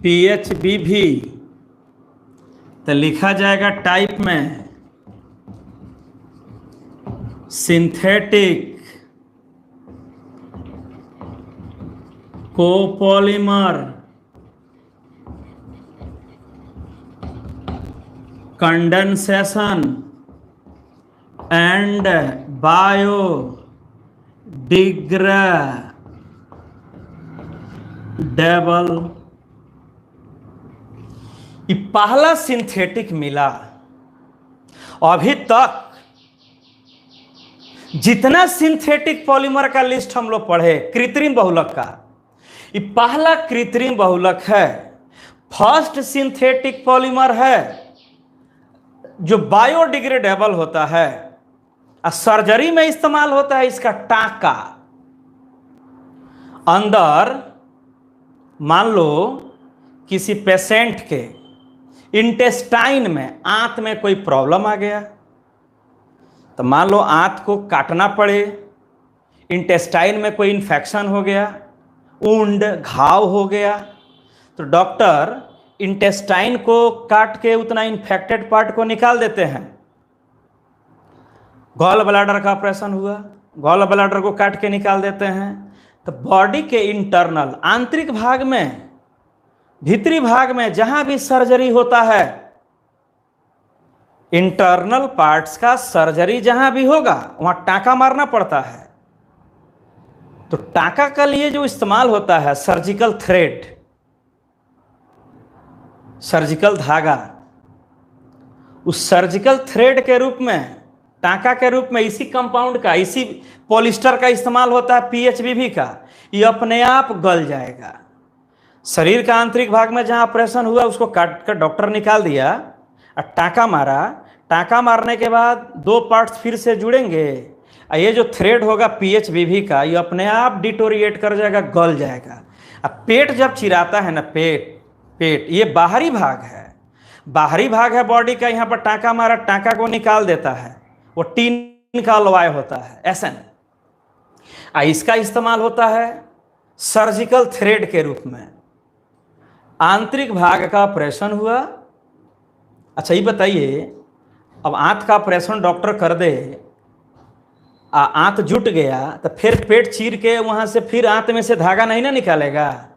PHB भी, तो लिखा जाएगा टाइप में synthetic copolymer condensation and biodegradable, ये पहला सिंथेटिक मिला। अभी तक जितना सिंथेटिक पॉलीमर का लिस्ट हम लोग पढ़े कृत्रिम बहुलक का, ये पहला कृत्रिम बहुलक है, फर्स्ट सिंथेटिक पॉलीमर है जो बायोडिग्रेडेबल होता है और सर्जरी में इस्तेमाल होता है। इसका टांका अंदर, मान लो किसी पेशेंट के इंटेस्टाइन में, आंत में कोई प्रॉब्लम आ गया, तो मान लो आंत को काटना पड़े, इंटेस्टाइन में कोई इन्फेक्शन हो गया, वुंड घाव हो गया, तो डॉक्टर इंटेस्टाइन को काट के उतना इन्फेक्टेड पार्ट को निकाल देते हैं। गॉल ब्लैडर का ऑपरेशन हुआ, गॉल ब्लैडर को काट के निकाल देते हैं। तो बॉडी के इंटरनल, आंतरिक भाग में, भीतरी भाग में जहां भी सर्जरी होता है, इंटरनल पार्ट्स का सर्जरी जहां भी होगा वहां टांका मारना पड़ता है। तो टांका के लिए जो इस्तेमाल होता है सर्जिकल थ्रेड, सर्जिकल धागा, उस सर्जिकल थ्रेड के रूप में, टांका के रूप में इसी कंपाउंड का, इसी पॉलिस्टर का इस्तेमाल होता है, पीएचबीवी का। ये अपने आप गल जाएगा। शरीर का आंतरिक भाग में जहां ऑपरेशन हुआ उसको काट कर डॉक्टर निकाल दिया और टांका मारा। टांका मारने के बाद दो पार्ट्स फिर से जुड़ेंगे और ये जो थ्रेड होगा पीएचबीवी का, ये अपने आप डिटोरिएट कर जाएगा, गल जाएगा। अब पेट जब चिराता है ना, पेट ये बाहरी भाग है, बाहरी भाग है बॉडी का। यहाँ पर टांका मारा, टांका को निकाल देता है, वो टीन का अलवाय होता है, एसन। इसका इस्तेमाल होता है सर्जिकल थ्रेड के रूप में। आंतरिक भाग का ऑपरेशन हुआ। अच्छा ये बताइए, अब आंत का ऑपरेशन डॉक्टर कर दे, आंत जुट गया, तो फिर पेट चीर के वहां से फिर आंत में से धागा नहीं ना निकालेगा,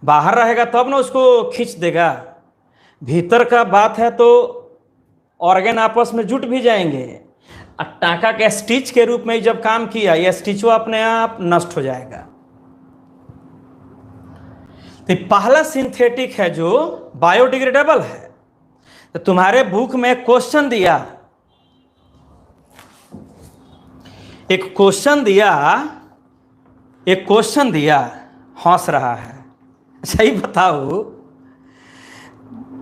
बाहर रहेगा तब ना उसको खींच देगा। भीतर का बात है तो ऑर्गन आपस में जुट भी जाएंगे। टांका के स्टिच के रूप में जब काम किया, यह स्टिचो अपने आप नष्ट हो जाएगा। तो पहला सिंथेटिक है जो बायोडिग्रेडेबल है। तो तुम्हारे बुक में क्वेश्चन दिया, एक क्वेश्चन दिया, हंस रहा है। सही बताओ,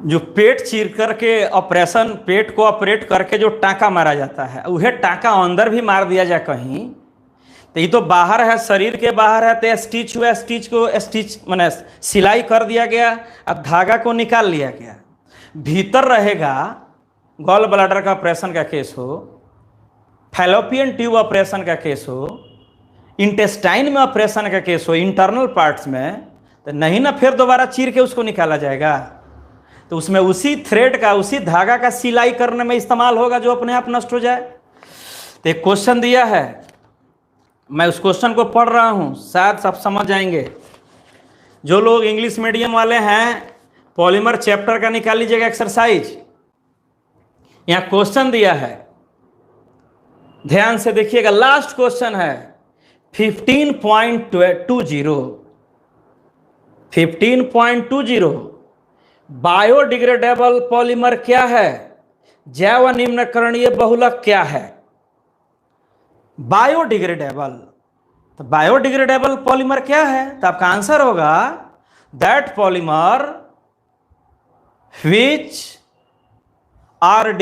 जो पेट चीर करके ऑपरेशन, पेट को ऑपरेट करके जो टांका मारा जाता है, वह टांका अंदर भी मार दिया जाए कहीं, तो ये तो बाहर है, शरीर के बाहर है, तो स्टिच हुआ, स्टिच को स्टिच माने सिलाई कर दिया गया, अब धागा को निकाल लिया गया। भीतर रहेगा, गॉल ब्लैडर का ऑपरेशन का केस हो, फैलोपियन ट्यूब ऑपरेशन का केस हो, इंटेस्टाइन में ऑपरेशन का केस हो, इंटरनल पार्ट्स में, तो नहीं ना फिर दोबारा चीर के उसको निकाला जाएगा। तो उसमें उसी थ्रेड का, उसी धागा का सिलाई करने में इस्तेमाल होगा जो अपने आप नष्ट हो जाए। तो एक क्वेश्चन दिया है, मैं उस क्वेश्चन को पढ़ रहा हूं, शायद सब समझ जाएंगे। जो लोग इंग्लिश मीडियम वाले हैं, पॉलीमर चैप्टर का निकाल लीजिएगा एक्सरसाइज। यहां क्वेश्चन दिया है, ध्यान से देखिएगा, लास्ट क्वेश्चन है 15.20 बायोडिग्रेडेबल पॉलीमर क्या है, जैव निम्नकरणीय बहुलक क्या है। बायोडिग्रेडेबल, तो बायोडिग्रेडेबल पॉलीमर क्या है, तो आपका आंसर होगा that polymer which are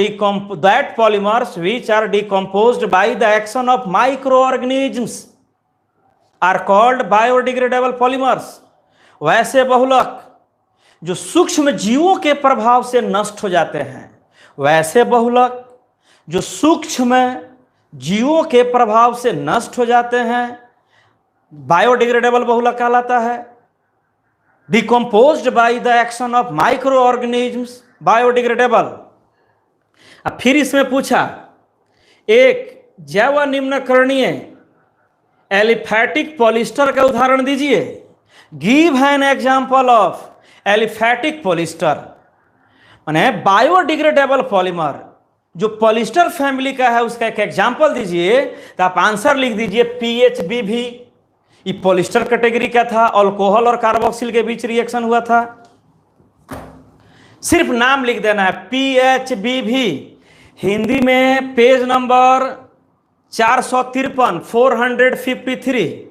decomposed by the action of microorganisms are called biodegradable polymers। वैसे बहुलक जो सूक्ष्म जीवों के प्रभाव से नष्ट हो जाते हैं, वैसे बहुलक जो सूक्ष्म जीवों के प्रभाव से नष्ट हो जाते हैं, बायोडिग्रेडेबल बहुलक कहलाता है। Decomposed bye the action of micro organisms, biodegradable. अब फिर इसमें पूछा, एक जैव निम्नकरणीय एलिफैटिक पॉलिस्टर का उदाहरण दीजिए। Give an example of aliphatic polyester, माने बायोडिग्रेडेबल पॉलीमर जो पॉलिस्टर फैमिली का है उसका एक एग्जाम्पल दीजिए। तो आप आंसर लिख दीजिए PHBV। ये पॉलिस्टर कैटेगरी का था, अल्कोहल और कार्बोक्सिल के बीच रिएक्शन हुआ था। सिर्फ नाम लिख देना है PHBV। हिंदी में पेज नंबर 453 453।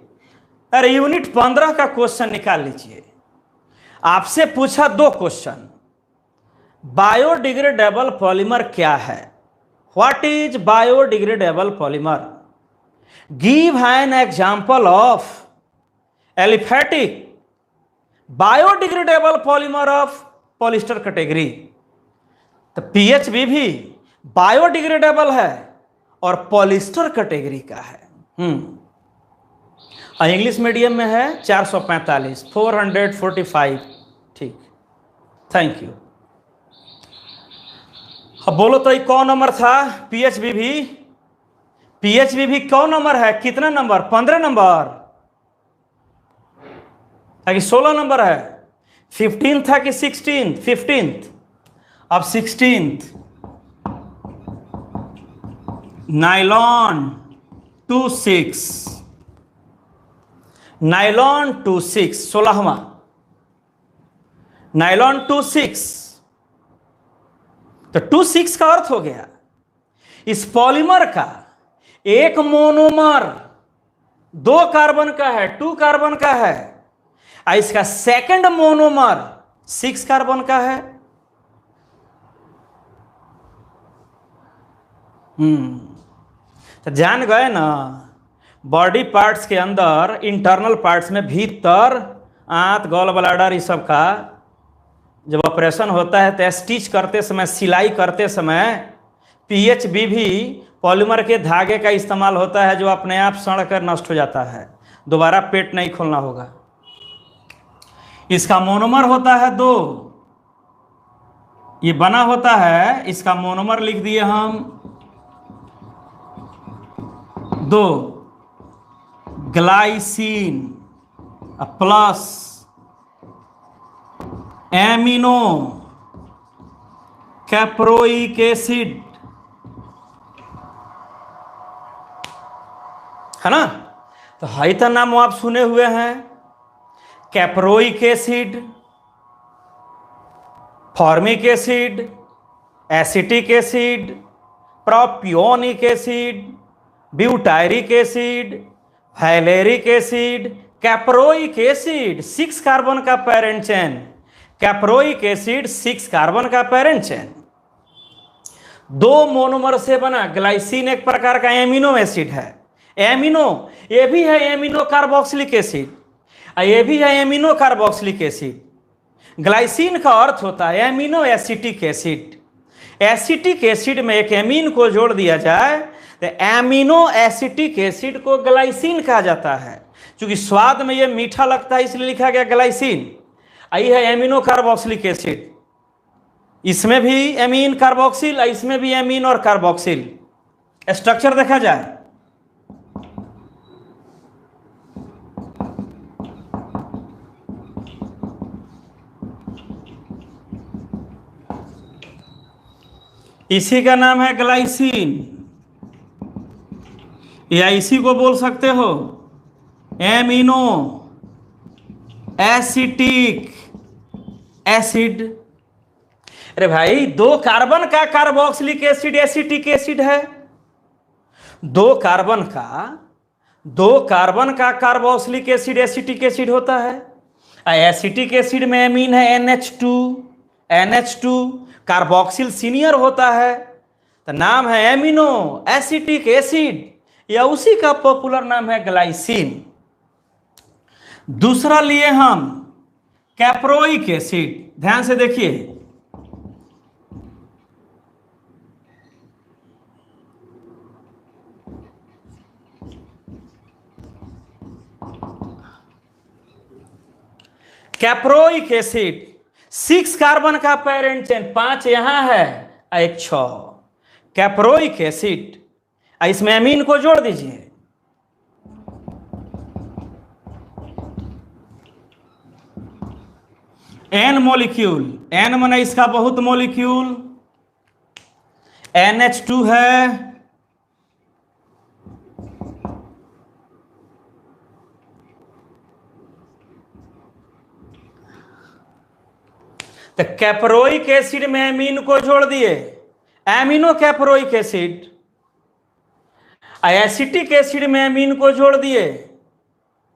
अरे यूनिट 15 का क्वेश्चन निकाल लीजिए। आपसे पूछा 2 क्वेश्चन, बायोडिग्रेडेबल पॉलीमर क्या है, what is biodegradable polymer, give an example of aliphatic biodegradable polymer of polyester category. तो PHBV बायोडिग्रेडेबल है और पॉलिस्टर कैटेगरी का है। इंग्लिश मीडियम में है 445 445। ठीक, थैंक यू। अब बोलो तो ये कौन नंबर था? PHBV। PHBV कौन नंबर है? कितना नंबर? 15 नंबर कि 16 नंबर है? 15 था कि 16? 15th। अब 16th। नाइलॉन 26, नाइलॉन 26 16वां, नाइलॉन 26। तो 26 का अर्थ हो गया इस पॉलीमर का एक मोनोमर 2 कार्बन का है, 2 कार्बन का है, और इसका सेकंड मोनोमर 6 कार्बन का है। तो जान गए ना, बॉडी पार्ट्स के अंदर इंटरनल पार्ट्स में भीतर आंत गॉल ब्लैडर इस सब का जब ऑपरेशन होता है तो स्टिच करते समय, सिलाई करते समय PHBV पॉलीमर के धागे का इस्तेमाल होता है जो अपने आप सड़ कर नष्ट हो जाता है, दोबारा पेट नहीं खोलना होगा। इसका मोनोमर होता है 2, ये बना होता है, इसका मोनोमर लिख दिए हम 2 glycine plus amino caproic acid, है ना। तो हाई तो नाम आप सुने हुए हैं, caproic acid, formic acid, acetic acid, propionic acid, butyric acid, valeric acid, caproic acid 6 carbon का parent chain, caproic acid 6 carbon का पेरेंट चेन, 2 मोनोमर से बना। ग्लाइसिन एक प्रकार का एमिनो एसिड है, एमिनो, ये भी है एमिनो कार्बोक्सिलिक एसिड, ये भी है एमिनो कार्बोक्सिलिक एसिड। ग्लाइसिन का अर्थ होता है amino acetic acid. Acetic acid में एक एमीन को जोड़ दिया जाए तो एमिनो एसिटिक एसिड को ग्लाइसिन कहा जाता है। क्योंकि स्वाद में ये मीठा लगता है इसलिए लिखा गया ग्लाइसिन। आई है एमिनो कार्बोक्सिलिक एसिड, इसमें भी एमीन कार्बोक्सिल, इसमें भी एमीन और कार्बोक्सिल। स्ट्रक्चर देखा जाए, इसी का नाम है ग्लाइसिन, या इसी को बोल सकते हो एमिनो एसिटिक एसिड। अरे भाई 2 कार्बन का कार्बोक्सिलिक एसिड एसिटिक एसिड है, 2 कार्बन का कार्बोक्सिलिक एसिड एसिटिक एसिड होता है। एसिटिक एसिड में एमीन है NH2, कार्बोक्सिल सीनियर होता है, तो नाम है एमिनो एसिटिक एसिड, या उसी का पॉपुलर नाम है ग्लाइसिन। दूसरा लिए हम कैप्रोइक एसिड, ध्यान से देखिए, कैप्रोइक एसिड 6 कार्बन का पेरेंट चेन, 5 यहां है, एक 6। कैप्रोइक एसिड इसमें एमीन को जोड़ दीजिए। एन मॉलिक्यूल, एन माने इसका बहुत मॉलिक्यूल, NH2 है, तो कैप्रोइक एसिड में एमीन को जोड़ दिए, amino caproic acid. Acetic acid में एमीन को जोड़ दिए,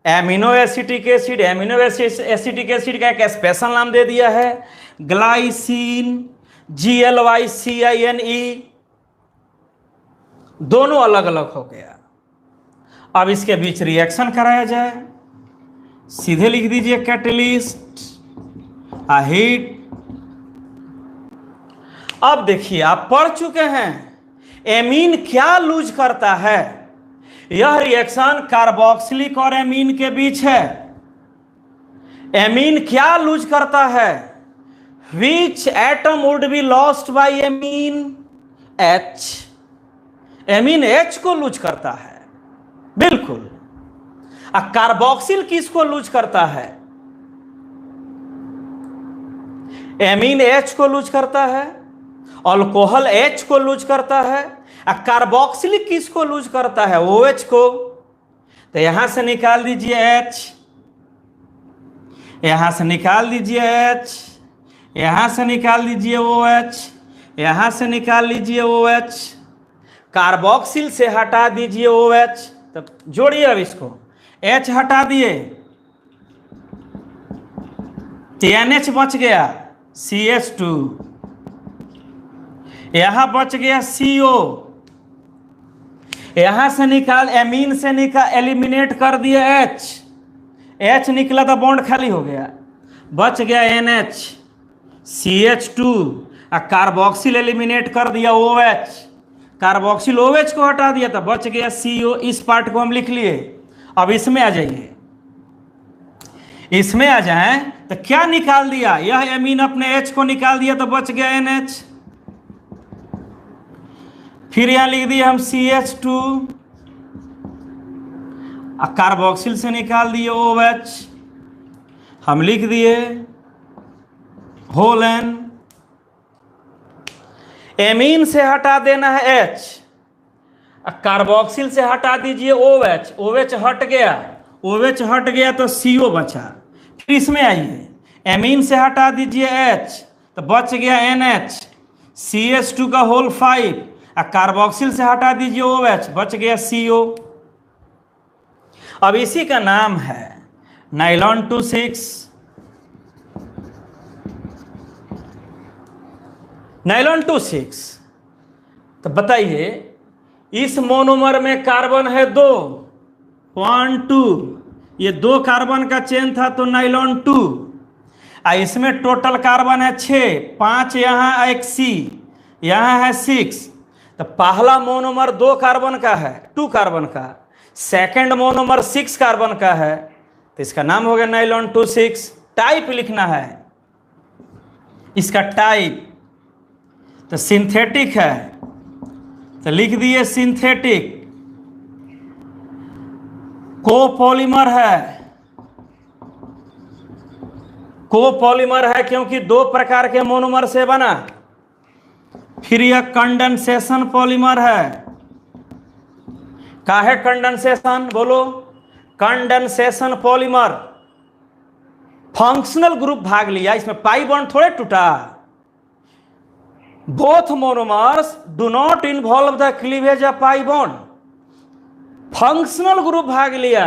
amino acetic acid. Amino acetic acid का एक स्पेशल नाम दे दिया है ग्लाइसिन, GLYCINE। दोनों अलग अलग हो गया। अब इसके बीच रिएक्शन कराया जाए, सीधे लिख दीजिए कैटलिस्ट, हीट। अब देखिए, आप पढ़ चुके हैं एमीन क्या लूज करता है। यह रिएक्शन कार्बोक्सिलिक और एमीन के बीच है। एमीन क्या लूज करता है? Which atom would be lost by amine? H। Amine H को लूज करता है, बिल्कुल। कार्बोक्सिल किसको लूज करता है? एमीन H को लूज करता है, अल्कोहल H को लूज करता है। कार्बोक्सिलिक किसको लूज करता है? OH को। तो यहां से निकाल दीजिए H, यहां से निकाल दीजिए H, यहां से निकाल दीजिए OH, यहां से निकाल लीजिए OH। कार्बोक्सिल से हटा दीजिए OH। तब जोड़िए, अब इसको H हटा दिए तो NH बच गया, CH2। यहां बच गया CO। यहां से निकाल, एमीन से निकाल, एलिमिनेट कर दिया H निकला तो बॉन्ड खाली हो गया, बच गया NH, CH2। कार्बोक्सिल एलिमिनेट कर दिया OH, कार्बोक्सिल OH को हटा दिया तो बच गया CO। इस पार्ट को हम लिख लिए। अब इसमें आ जाइए, इसमें आ जाए तो क्या निकाल दिया? यह एमीन अपने H को निकाल दिया तो बच गया NH। फिर यहां लिख दिया हम CH2, कार्बोक्सिल से निकाल दिए OH, हम लिख दिए होल N। एमीन से हटा देना है H, कार्बोक्सिल से हटा दीजिए OH हट गया, OH हट गया तो CO बचा। फिर इसमें आइए, एमीन से हटा दीजिए H तो बच गया NH, CH2 का होल 5। कार्बोक्सिल से हटा दीजिए OH, बच गया CO। अब इसी का नाम है नाइलॉन 26। नाइलॉन 26। तो बताइए, इस मोनोमर में कार्बन है 2, 1 2, ये 2 कार्बन का चेन था तो नाइलॉन 2। इसमें टोटल कार्बन है 6, 5 यहाँ, एक C, यहाँ है 6। तो पहला मोनोमर 2 कार्बन का है, 2 कार्बन का। सेकंड मोनोमर 6 कार्बन का है, तो इसका नाम हो गया नाइलॉन 26। टाइप लिखना है इसका, टाइप तो सिंथेटिक है तो लिख दिए सिंथेटिक। कोपॉलीमर है, कोपॉलीमर है क्योंकि 2 प्रकार के मोनोमर से बना। फिर यह कंडेंसेशन पॉलीमर है। का है कंडेंसेशन? बोलो। Condensation polymer. फंक्शनल ग्रुप भाग लिया, इसमें पाई बॉन्ड थोड़े टूटा। Both monomers do not involve the cleavage of pi bond. Functional group भाग लिया,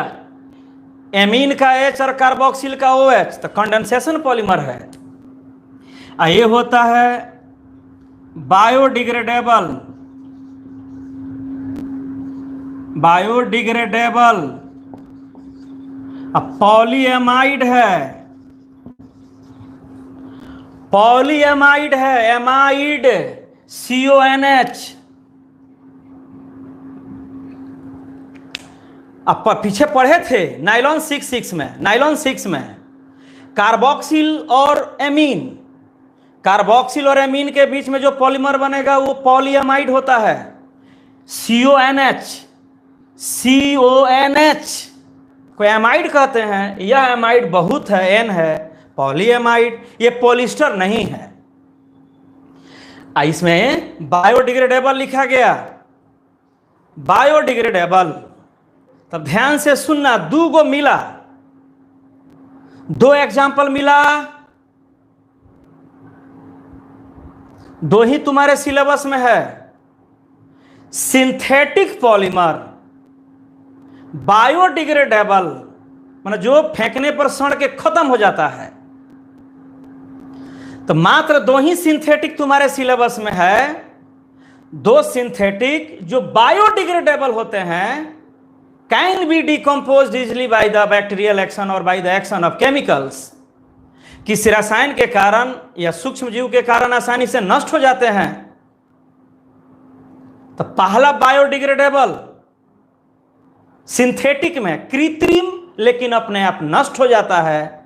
एमीन का H और कार्बोक्सिल का OH, तो कंडेंसेशन पॉलीमर है। ये होता है बायोडिग्रेडेबल, बायोडिग्रेडेबल। अब पॉलीएमाइड है, पॉलीएमाइड है, एमाइड CONH। अब पीछे पढ़े थे नाइलॉन 6 में, नाइलॉन 6 में कार्बोक्सिल और एमीन, कार्बोक्सिल और एमीन के बीच में जो पॉलीमर बनेगा वो पॉलीएमाइड होता है। CONH, CONH को एमाइड कहते हैं। यह एमाइड बहुत है, N है, पॉलीएमाइड। ये पॉलिस्टर नहीं है। इसमें बायोडिग्रेडेबल लिखा गया, बायोडिग्रेडेबल। तब ध्यान से सुनना, 2 गो मिला, 2 एग्जाम्पल मिला, 2 ही तुम्हारे सिलेबस में है। सिंथेटिक पॉलीमर, बायोडिग्रेडेबल, मतलब जो फेंकने पर सड़ के खत्म हो जाता है। तो मात्र 2 ही सिंथेटिक तुम्हारे सिलेबस में है। 2 सिंथेटिक जो बायोडिग्रेडेबल होते हैं, can be decomposed easily by the bacterial action और by the action of chemicals. किसी रसायन के कारण या सूक्ष्म जीव के कारण आसानी से नष्ट हो जाते हैं। तो पहला बायोडिग्रेडेबल सिंथेटिक में कृत्रिम लेकिन अपने आप नष्ट हो जाता है,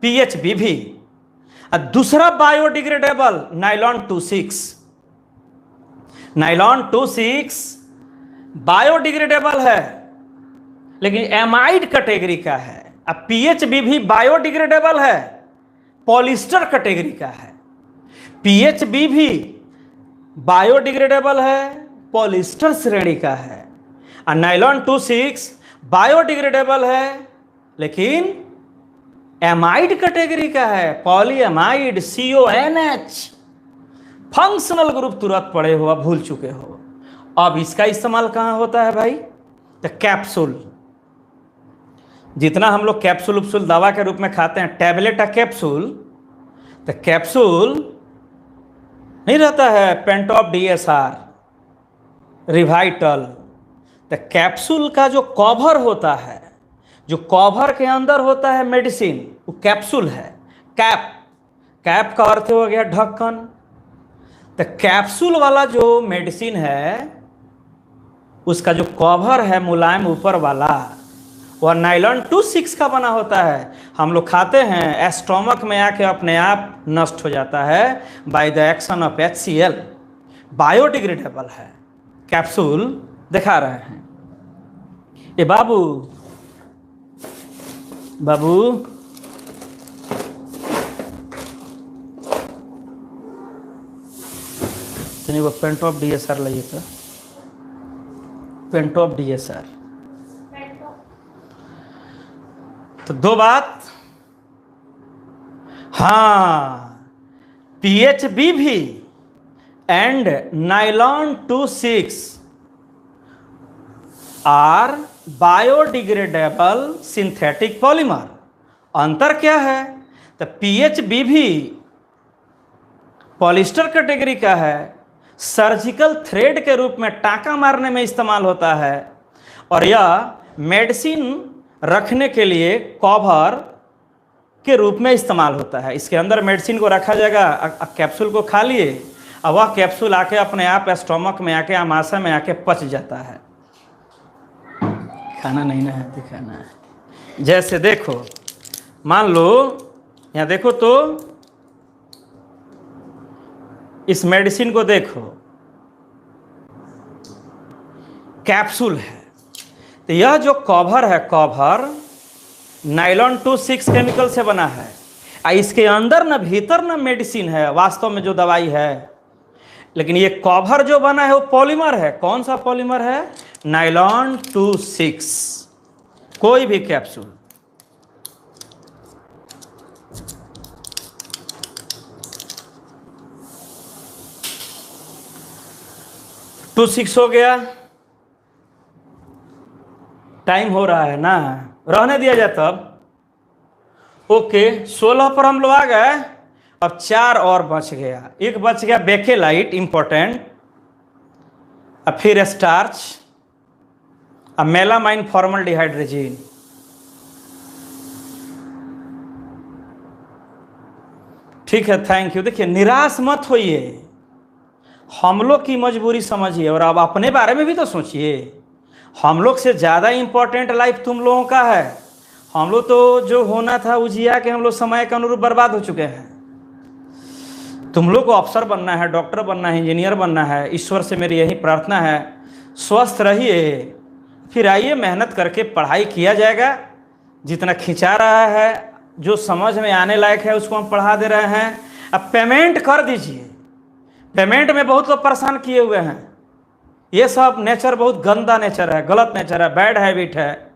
PHBV। और दूसरा बायोडिग्रेडेबल नाइलॉन 26। नाइलॉन 26 बायोडिग्रेडेबल है लेकिन एमाइड कैटेगरी का है। अब PHBV बायोडिग्रेडेबल है, पॉलिस्टर कैटेगरी का है। PHBV बायोडिग्रेडेबल है, पॉलिस्टर श्रेणी का है। और नाइलॉन 26 बायोडिग्रेडेबल है लेकिन एमाइड कैटेगरी का है, पॉलीएमाइड, CONH। फंक्शनल ग्रुप तुरंत पढ़े हो, अब भूल चुके हो। अब इसका इस्तेमाल कहां होता है भाई? तो कैप्सूल। जितना हम लोग कैप्सूल उपसूल दवा के रूप में खाते हैं, टैबलेट या कैप्सूल, तो कैप्सूल नहीं रहता है पेंटॉप DSR, रिवाइटल। तो कैप्सूल का जो कवर होता है, जो कवर के अंदर होता है मेडिसिन, वो कैप्सूल है। कैप, कैप का अर्थ हो गया ढक्कन। तो कैप्सूल वाला जो मेडिसिन है, उसका जो कवर है मुलायम ऊपर वाला, वह नाइलॉन 26 का बना होता है। हम लोग खाते हैं, स्टोमक में आके अपने आप नष्ट हो जाता है bye the action of HCl। Biodegradable है। कैप्सूल दिखा रहे हैं। ये बाबू बाबू चलिए वो पेंटॉप DSR लाइए तो, पेंटॉप DSR। तो 2 बात, हाँ, PHBV and nylon 26 are biodegradable synthetic polymer. अंतर क्या है? तो PHBV पॉलिस्टर कैटेगरी का है, सर्जिकल थ्रेड के रूप में टाँका मारने में इस्तेमाल होता है, और यह मेडिसिन रखने के लिए कवर के रूप में इस्तेमाल होता है। इसके अंदर मेडिसिन को रखा जाएगा, कैप्सूल को खा लिए, और वह कैप्सूल आके अपने आप स्टोमक में आके, आमाशय में आके पच जाता है। खाना नहीं ना है, दिखाना है। जैसे देखो, मान लो यहाँ देखो तो इस मेडिसिन को देखो, कैप्सूल है। तो यह जो कवर है, कवर नाइलॉन 26 केमिकल से बना है। इसके अंदर ना भीतर ना मेडिसिन है, वास्तव में जो दवाई है, लेकिन ये कवर जो बना है वो पॉलीमर है। कौन सा पॉलीमर है? नाइलॉन 26। कोई भी कैप्सूल, टू 6 हो गया। टाइम हो रहा है ना, रहने दिया जाए तब। ओके, 16 पर हम लोग आ गए। अब 4 और बच गया। एक बच गया बेकेलाइट, इंपॉर्टेंट। अब फिर स्टार्च, अब मेलामाइन फॉर्मल्डिहाइड रेजिन। ठीक है, थैंक यू। देखिए, निराश मत होइए, हम लोग की मजबूरी समझिए और अब अपने बारे में भी तो सोचिए। हम लोग से ज़्यादा इंपॉर्टेंट लाइफ तुम लोगों का है। हम लोग तो जो होना था उजिया के हम लोग समय के अनुरूप बर्बाद हो चुके हैं। तुम लोग को अफसर बनना है, डॉक्टर बनना है, इंजीनियर बनना है। ईश्वर से मेरी यही प्रार्थना है, स्वस्थ रहिए, फिर आइए मेहनत करके पढ़ाई किया जाएगा। जितना खिंचा रहा है, जो समझ में आने लायक है उसको हम पढ़ा दे रहे हैं। अब पेमेंट कर दीजिए। पेमेंट में बहुत लोग परेशान किए हुए हैं। ये सब नेचर बहुत गंदा नेचर है, गलत नेचर है, बैड हैबिट है।